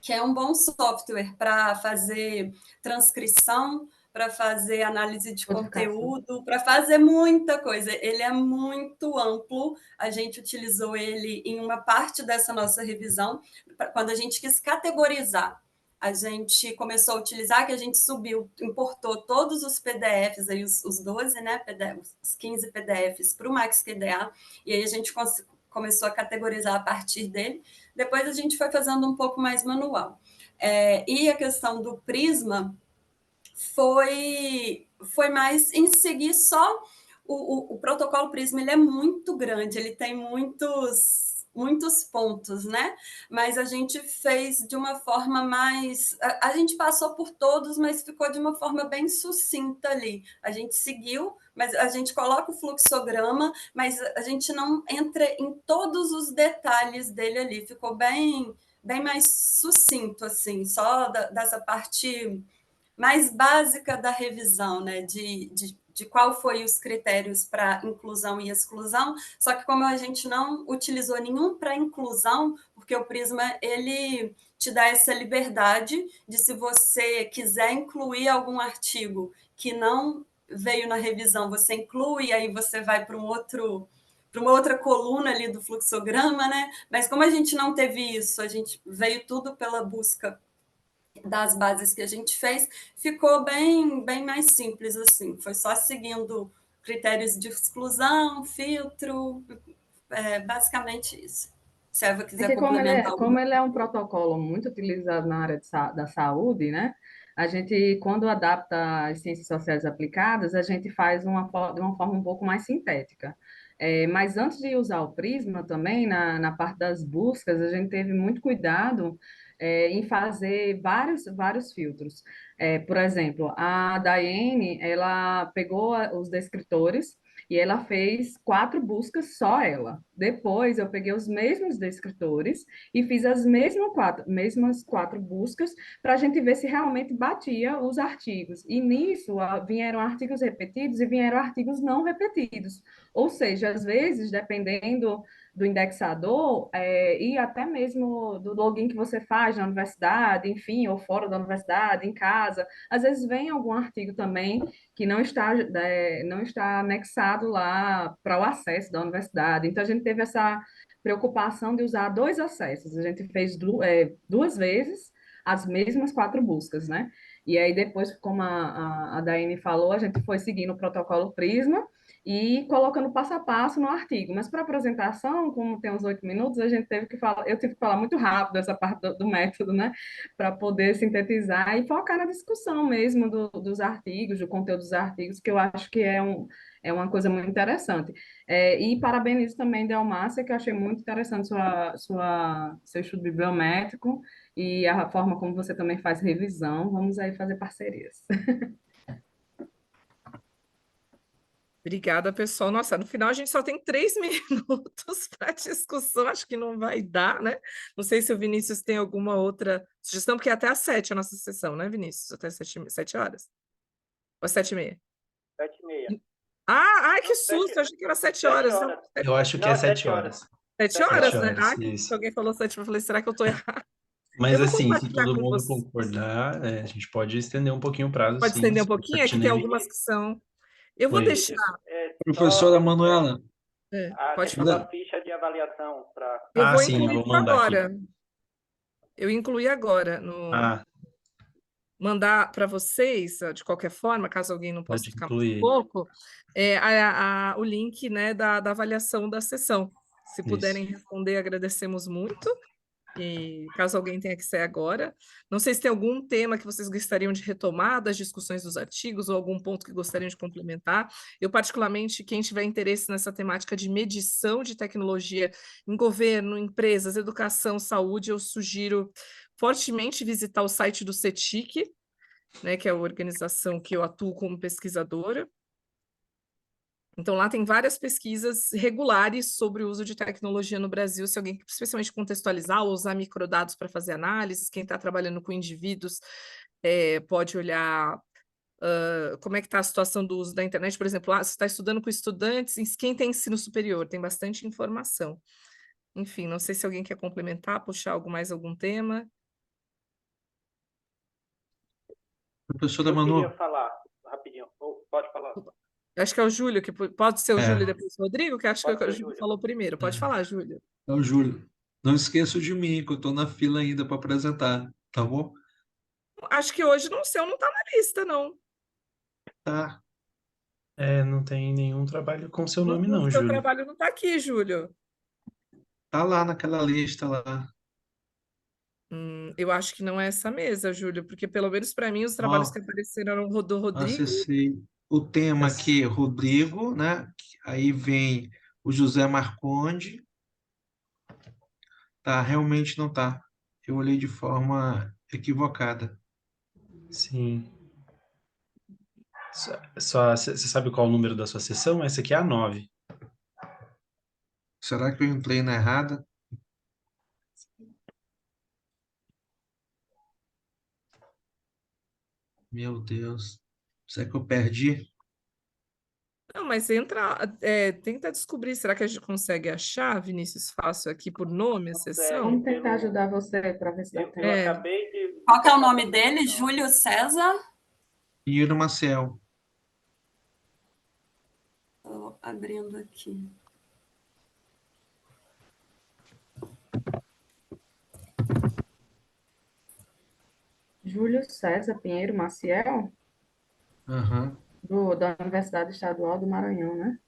que é um bom software para fazer transcrição, para fazer análise de Codificação. conteúdo, para fazer muita coisa. Ele é muito amplo. A gente utilizou ele em uma parte dessa nossa revisão, quando a gente quis categorizar. A gente começou a utilizar, que a gente importou todos os PDFs, aí os 12, né, os 15 PDFs para o MaxQDA, e aí a gente começou a categorizar a partir dele. Depois a gente foi fazendo um pouco mais manual. E a questão do Prisma foi mais em seguir só o protocolo Prisma. Ele é muito grande, ele tem muitos pontos, né? Mas a gente fez de uma forma mais... A gente passou por todos, mas ficou de uma forma bem sucinta ali. A gente seguiu, mas a gente coloca o fluxograma, mas a gente não entra em todos os detalhes dele ali. Ficou bem mais sucinto, assim, só dessa parte mais básica da revisão, né? De qual foi os critérios para inclusão e exclusão, só que como a gente não utilizou nenhum para inclusão, porque o Prisma ele te dá essa liberdade de, se você quiser incluir algum artigo que não veio na revisão, você inclui, aí você vai para uma outra coluna ali do fluxograma, né? Mas como a gente não teve isso, a gente veio tudo pela busca das bases que a gente fez, ficou bem mais simples, assim. Foi só seguindo critérios de exclusão, filtro, basicamente isso. Se a Eva É quiser que complementar como alguma ele é um protocolo muito utilizado na área da saúde, né? A gente, quando adapta as ciências sociais aplicadas, a gente faz de uma forma um pouco mais sintética. Mas antes de usar o Prisma também, na parte das buscas, a gente teve muito cuidado, em fazer vários filtros. Por exemplo, a Daiane, ela pegou os descritores e ela fez 4 buscas só ela. Depois eu peguei os mesmos descritores e fiz as mesmas quatro buscas para a gente ver se realmente batia os artigos. E nisso vieram artigos repetidos e vieram artigos não repetidos. Ou seja, às vezes, dependendo do indexador, e até mesmo do login que você faz na universidade, enfim, ou fora da universidade, em casa, às vezes vem algum artigo também que não está anexado lá para o acesso da universidade. Então, a gente teve essa preocupação de usar 2 acessos. A gente fez 2 vezes as mesmas 4 buscas, né? E aí, depois, como a Daiane falou, a gente foi seguindo o protocolo Prisma e colocando passo a passo no artigo. Mas para apresentação, como tem uns 8 minutos, eu tive que falar muito rápido essa parte do método, né? Para poder sintetizar e focar na discussão mesmo dos artigos, do conteúdo dos artigos, que eu acho que é uma coisa muito interessante. E parabenizo também, Delmácia, que eu achei muito interessante seu estudo bibliométrico e a forma como você também faz revisão. Vamos aí fazer parcerias. Obrigada, pessoal. Nossa, no final a gente só tem 3 minutos para discussão, acho que não vai dar, né? Não sei se o Vinícius tem alguma outra sugestão, porque é até às 7 a nossa sessão, né, Vinícius? Até 7 horas? Ou 7h30? 7h30. Ai, que Não, susto, eu achei que era 7 7 horas. horas. Eu acho que Não, é 7 7 horas. 7 7 horas, 7 né? horas, Que isso. alguém falou 7, eu falei, será que eu tô errado? Mas Eu vou assim, se compartilhar todo com mundo você. concordar, a gente pode estender um pouquinho o prazo, Pode sim, estender um se for pouquinho, é que tem pertinente. algumas que são. Eu vou Oi. deixar. Professora Manuela, Pode questão falar. da ficha de avaliação para. Eu vou sim, eu incluir vou isso mandar aqui. agora. Eu incluí agora no mandar para vocês, de qualquer forma, caso alguém não possa Pode ficar mais um incluir. pouco, o link, né, da avaliação da sessão. Se puderem responder, agradecemos muito. E caso alguém tenha que sair agora, não sei se tem algum tema que vocês gostariam de retomar das discussões dos artigos ou algum ponto que gostariam de complementar. Eu, particularmente, quem tiver interesse nessa temática de medição de tecnologia em governo, empresas, educação, saúde, eu sugiro fortemente visitar o site do CETIC, né, que é a organização que eu atuo como pesquisadora. Então, lá tem várias pesquisas regulares sobre o uso de tecnologia no Brasil, se alguém, especialmente contextualizar ou usar microdados para fazer análises, quem está trabalhando com indivíduos pode olhar como é que está a situação do uso da internet, por exemplo, se está estudando com estudantes, quem tem ensino superior, tem bastante informação. Enfim, não sei se alguém quer complementar, puxar mais algum tema. professora Eu Manu, queria falar rapidinho. Pode falar. Acho que é o Júlio, que pode ser o Júlio e é, depois o Rodrigo, que acho Pode que o ser, Júlio Júlio. falou primeiro. Pode falar, Júlio. é o Júlio. Não esqueça de mim, que eu estou na fila ainda para apresentar, tá bom? Acho que hoje o seu não está na lista, não. Tá. Não tem nenhum trabalho com seu nome, O não, seu Júlio. trabalho não está aqui, Júlio. Tá lá naquela lista lá. Eu acho que não é essa mesa, Júlio, porque pelo menos para mim os trabalhos que apareceram eram do Rodrigo. Acessei o tema aqui, Rodrigo, né? Aí vem o José Marconde. Tá, realmente não tá. Eu olhei de forma equivocada. Sim. Você sabe qual é o número da sua sessão? Essa aqui é a 9. Será que eu entrei na errada? Meu Deus. Será que eu perdi? Não, mas tenta descobrir, será que a gente consegue achar, Vinícius, fácil aqui por nome a sessão? Vamos tentar ajudar você para ver se dá Eu tempo. acabei de. Qual que é o nome dele? Júlio César? Pinheiro Maciel. Estou abrindo aqui. Júlio César Pinheiro Maciel, Aham. da Universidade Estadual do Maranhão, né?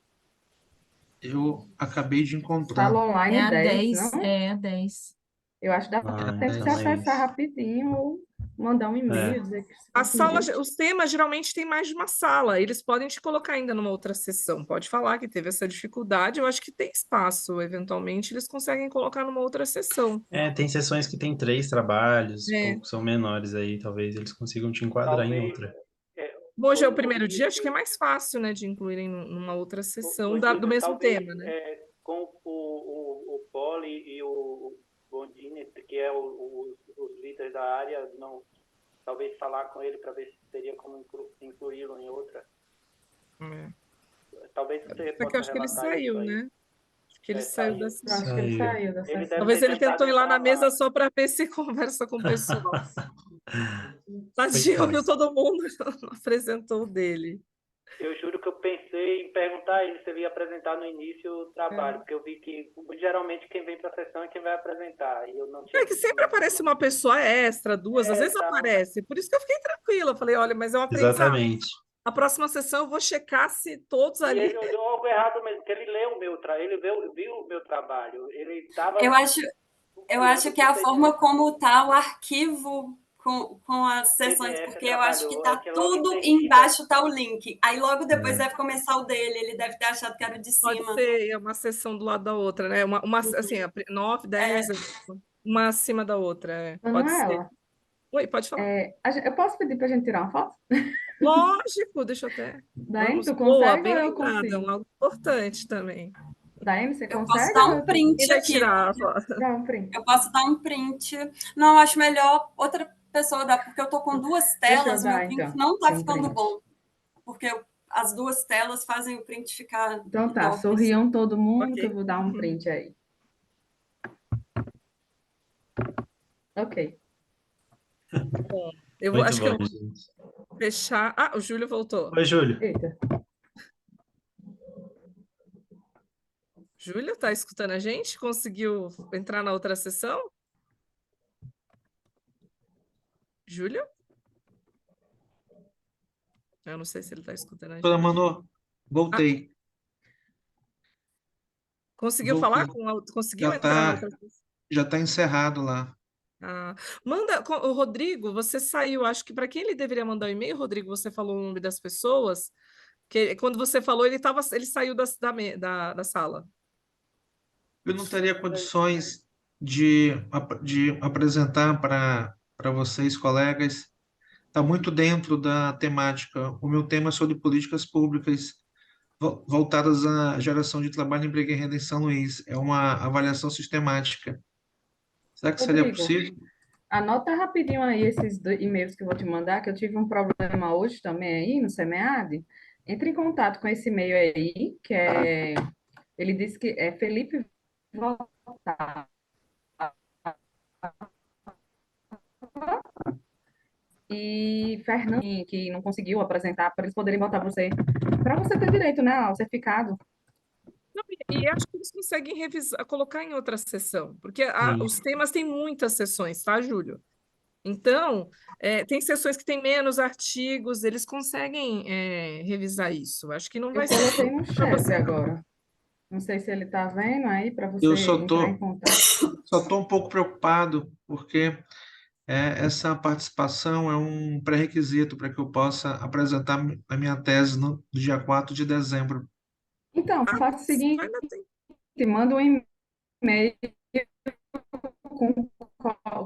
Eu acabei de encontrar. Sala online É a 10, 10, não? é a 10. Eu acho que deve se então é acessar isso. rapidinho mandar um É. e-mail, dizer que se A sala, concluiu. os temas geralmente tem mais de uma sala. Eles podem te colocar ainda numa outra sessão. Pode falar que teve essa dificuldade. Eu acho que tem espaço. Eventualmente, eles conseguem colocar numa outra sessão. Tem sessões que tem 3 trabalhos, É. ou são menores aí, talvez eles consigam te enquadrar em Talvez. outra. Hoje é o Ô, primeiro dia, acho que é Vinícius, mais fácil, né, de incluírem numa outra sessão ô, do Vinícius, mesmo talvez tema, né? com o Poli e o Bondini, que é os líderes da área, não, talvez falar com ele para ver se teria como incluí-lo em outra. É. Talvez você Só que eu possa acho que ele relatar isso saiu, aí. né? Acho que ele saiu da Saiu. Eu acho que ele Saiu. saiu da Ele sessão. deve Talvez ter ele tentou tentado ir lá na mesa travar. só para ver se conversa com o pessoal. Tadinho, Coitado. viu todo mundo, não apresentou o dele. Eu juro que eu pensei em perguntar a ele se ele ia apresentar no início o trabalho, porque eu vi que geralmente quem vem para a sessão é quem vai apresentar, e eu não tinha É que visto sempre aparece uma pessoa extra, duas, às vezes tá. aparece. Por isso que eu fiquei tranquila. Eu falei, olha, mas é um aprendizado. Exatamente. A próxima sessão eu vou checar se todos E ali. ele olhou algo errado mesmo, porque ele leu o meu ele viu o meu trabalho. Ele estava. Eu acho que é a forma como está o arquivo com as sessões, PDF porque eu acho que trabalhou, está que logo em tudo seguida- embaixo, está o link. Aí logo depois É. deve começar o dele, ele deve ter achado que era o de Pode cima. ser, é uma sessão do lado da outra, né? Assim, 9, 10, uma acima da outra. Pode ser. Manuela, Oi, pode falar. eu posso pedir para a gente tirar uma foto? Lógico, deixa eu até. Daí, tu Boa, consegue bem ou eu lembrada, é consigo? algo importante também. Daí, você Eu posso consegue dar ou um eu print Quem vai aqui. tirar a foto? Dá um print. Eu posso dar um print. Não, acho melhor outra pessoa dar, porque eu tô com duas Deixa eu telas, dar, meu print então, não tá um ficando print. bom. Porque as duas telas fazem o print ficar Então tá, enorme. sorriam todo mundo Ok. que eu vou dar um print aí. Ok. Bom, eu Muito acho que eu bom, vou gente. fechar. Ah, o Júlio voltou. Oi, Júlio. Eita. Júlio, tá escutando a gente? Conseguiu entrar na outra sessão? Júlio? Eu não sei se ele tá escutando a Doutora gente. Manu, voltei. Conseguiu Voltei. falar com conseguiu Já entrar na tá, outra sessão? já tá encerrado lá. Ah, o Rodrigo, você saiu, acho que para quem ele deveria mandar o e-mail, Rodrigo, você falou o nome das pessoas, que quando você falou, ele saiu da sala. Eu não teria condições de apresentar para vocês, colegas. Está muito dentro da temática. O meu tema é sobre políticas públicas voltadas à geração de trabalho, emprego e renda em São Luís. É uma avaliação sistemática. Será que seria Rodrigo, possível? anota rapidinho aí esses e-mails que eu vou te mandar, que eu tive um problema hoje também aí no SEMEAD. Entre em contato com esse e-mail aí, que é... Ele disse que é Felipe Voltar. E Fernando, que não conseguiu apresentar, para eles poderem botar você, para você ter direito, né, ao certificado. Não, e acho que eles conseguem revisar, colocar em outra sessão, porque Sim. os temas têm muitas sessões, tá, Júlio? Então, tem sessões que têm menos artigos, eles conseguem revisar isso. Acho que não Eu vai ser coloquei no para chat você, não. agora. Não sei se ele está vendo aí, para você Eu entrar em contato. só tô um pouco preocupado, porque essa participação é um pré-requisito para que eu possa apresentar a minha tese no dia 4 de dezembro. Então, faça o seguinte, Ainda tem. manda um e-mail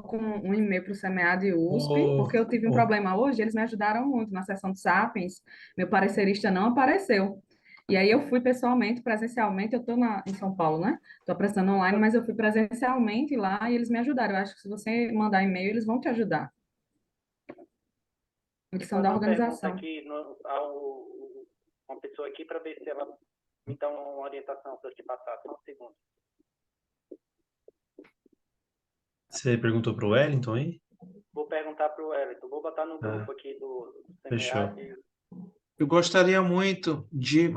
com um e-mail para o SEMEAD e USP, porque eu tive um problema hoje, eles me ajudaram muito na sessão de Sapiens, meu parecerista não apareceu. E aí eu fui pessoalmente, presencialmente, eu estou em São Paulo, né? Estou apresentando online, mas eu fui presencialmente lá e eles me ajudaram. Eu acho que se você mandar e-mail, eles vão te ajudar. Eles são da organização. Aqui uma pessoa aqui para ver se ela me dá uma orientação para eu te passar. Só um segundo. Você perguntou para o Wellington aí? Vou perguntar para o Wellington. Vou botar no grupo aqui do Fechou. SEMEAD. Eu gostaria muito de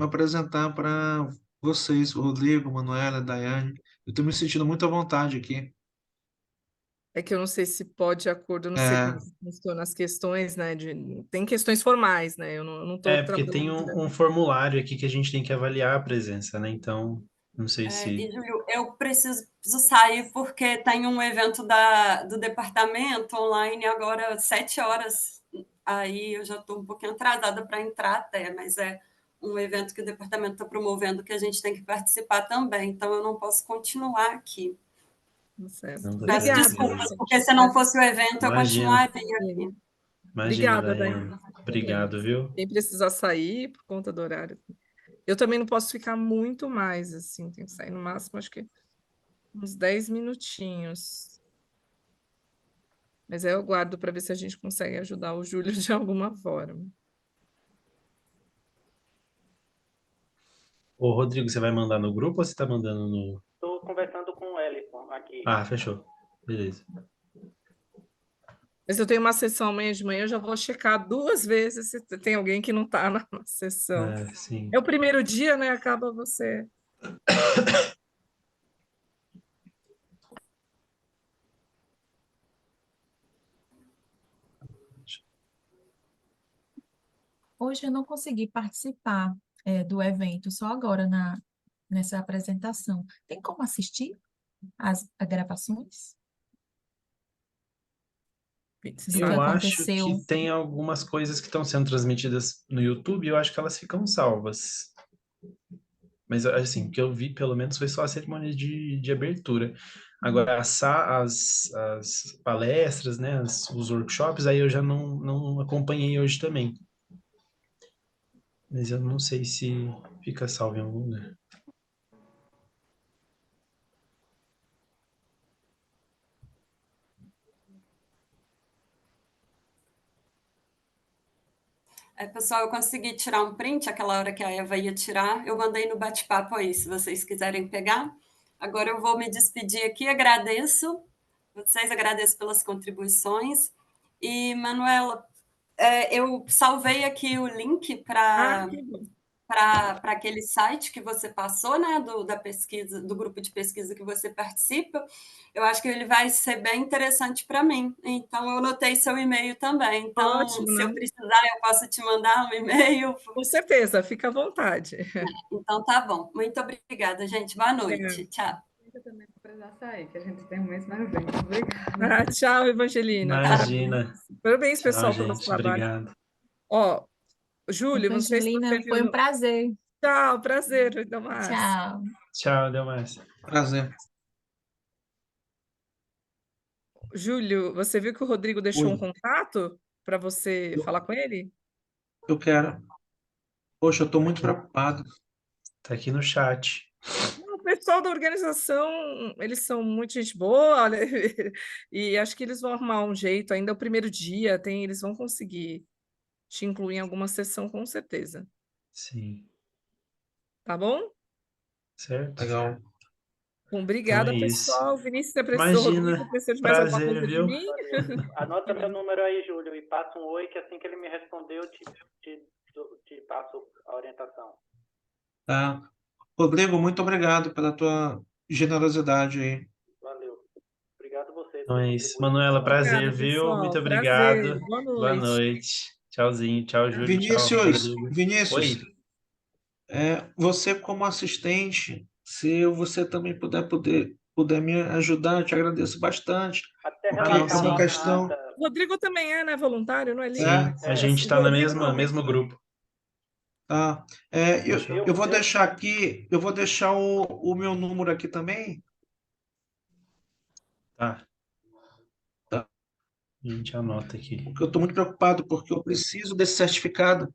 apresentar para vocês, o Rodrigo, Manuela, Daiane. Eu estou me sentindo muito à vontade aqui. É que eu não sei se pode de acordo, eu não sei como funcionam as questões, né? Tem questões formais, né? Eu não estou Porque tem um formulário aqui que a gente tem que avaliar a presença, né? Então, Não sei se... E, Júlio, eu preciso sair porque tem um evento do departamento online agora, 7 horas. Aí eu já estou um pouquinho atrasada para entrar até, mas é um evento que o departamento está promovendo que a gente tem que participar também. Então, eu não posso continuar aqui. Certo. Não, tá Peço Obrigada. desculpas, tranquilo. porque se não fosse o evento, eu Imagina. continuaria aqui. Imagina, Obrigada, Daiane. Daiane. Obrigado, viu? Quem precisar sair por conta do horário. Eu também não posso ficar muito mais, assim, tenho que sair no máximo, acho que uns 10 minutinhos. Mas aí eu aguardo para ver se a gente consegue ajudar o Júlio de alguma forma. Ô, Rodrigo, você vai mandar no grupo ou você tá mandando no... Estou conversando com o Wellington aqui. Ah, fechou. Beleza. Mas eu tenho uma sessão amanhã de manhã, eu já vou checar 2 vezes se tem alguém que não está na sessão. É, sim. É o primeiro dia, né? Acaba você. Hoje eu não consegui participar, do evento, só agora nessa apresentação. Tem como assistir as gravações? Do que Eu Sabe? acho aconteceu? que tem algumas coisas que estão sendo transmitidas no YouTube, eu acho que elas ficam salvas. Mas, assim, o que eu vi, pelo menos, foi só a cerimônia de abertura. Agora, as palestras, né, os workshops, aí eu já não acompanhei hoje também. Mas eu não sei se fica salvo em algum lugar. Pessoal, eu consegui tirar um print, aquela hora que a Eva ia tirar, eu mandei no bate-papo aí, se vocês quiserem pegar. Agora eu vou me despedir aqui, agradeço vocês, agradeço pelas contribuições. E, Manuela, eu salvei aqui o link Ah, para que bom. aquele site que você passou, né, da pesquisa, do grupo de pesquisa que você participa. Eu acho que ele vai ser bem interessante para mim. Então, eu anotei seu e-mail também. Então, Ótimo, se eu não? precisar, eu posso te mandar um e-mail. Com certeza, fica à vontade. Então, tá bom. Muito obrigada, gente. Boa noite. É. Tchau. Eu também vou precisar sair, que a gente tem um mês mais evento. Obrigada. Ah, tchau, Evangelina. Imagina. Parabéns, Tchau, pessoal, pelo nosso gente. trabalho. Obrigado. Ó, Júlio, não sei se você Evangelina, viu foi um no... prazer. Tchau, prazer, Delmar. Tchau. Tchau, Delmar. Prazer. Júlio, você viu que o Rodrigo deixou um Oi, contato para você eu, falar com ele? eu quero. Poxa, eu estou muito preocupado. Tá aqui no chat. Não, o pessoal da organização, eles são muito gente boa, olha, e acho que eles vão arrumar um jeito. Ainda é o primeiro dia, eles vão conseguir te incluir em alguma sessão, com certeza. Sim. Tá bom? Certo? Legal. Bom, Então é obrigada, isso. pessoal. Vinícius, você precisou, Rodrigo, Imagina. precisa de mais alguma Prazer, coisa de viu? mim? Valeu. Anota meu número aí, Júlio, e passa um oi, que assim que ele me responder, eu te passo a orientação. Tá. Rodrigo, muito obrigado pela tua generosidade aí. Valeu. Obrigado a vocês Então por é isso. contribuir. Manuela, prazer, Obrigada, viu? Muito pessoal. Prazer. obrigado. Boa Boa noite. noite. Tchauzinho. Tchau, Júlio. Tchau, Vinícius, Rodrigo. Vinícius, Oi. você como assistente, se você também puder me ajudar, eu te agradeço bastante, Até Ah, porque não, é relatar uma uma sim. questão, ata. O Rodrigo também é, né? Voluntário, não é líder? é, Sim, a gente O tá na Rodrigo mesma, também. mesmo grupo. tá? Fechou? Eu vou deixar aqui, eu vou deixar o meu número aqui também, Tá. tá? A gente anota aqui. Porque eu estou muito preocupado, porque eu preciso desse certificado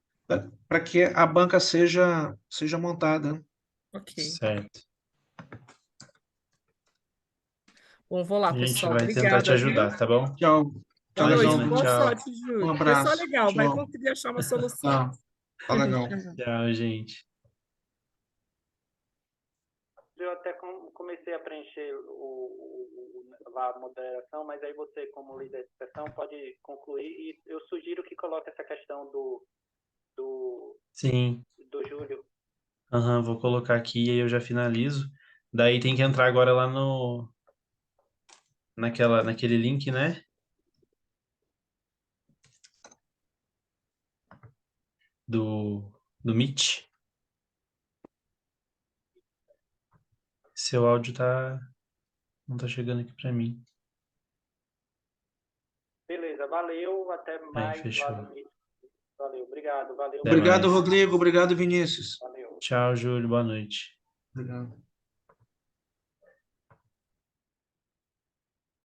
para que a banca seja montada. Ok. Certo. Bom, vou lá, A gente pessoal. vai tentar te Obrigada, viu? ajudar, tá bom? Tchau. Boa Tchau, legal, noite. Imagina, Boa Vinícius. tchau. sorte, Um Júlio. Pessoal abraço. legal, vai Tchau. conseguir achar uma solução. Tá, tá legal. Tchau. Tchau, gente. Eu até comecei a preencher lá a moderação, mas aí você, como líder de sessão, pode concluir. E eu sugiro que coloque essa questão do, Sim. do Júlio. Aham, vou colocar aqui e aí eu já finalizo. Daí tem que entrar agora lá naquele link, né? Do Meet. Seu áudio não tá chegando aqui para mim. Beleza, valeu, até Aí, mais. fechou. Valeu, obrigado, valeu. Até Obrigado, mais. Rodrigo. Obrigado, Vinícius. Valeu. Tchau, Júlio. Boa noite. Obrigado.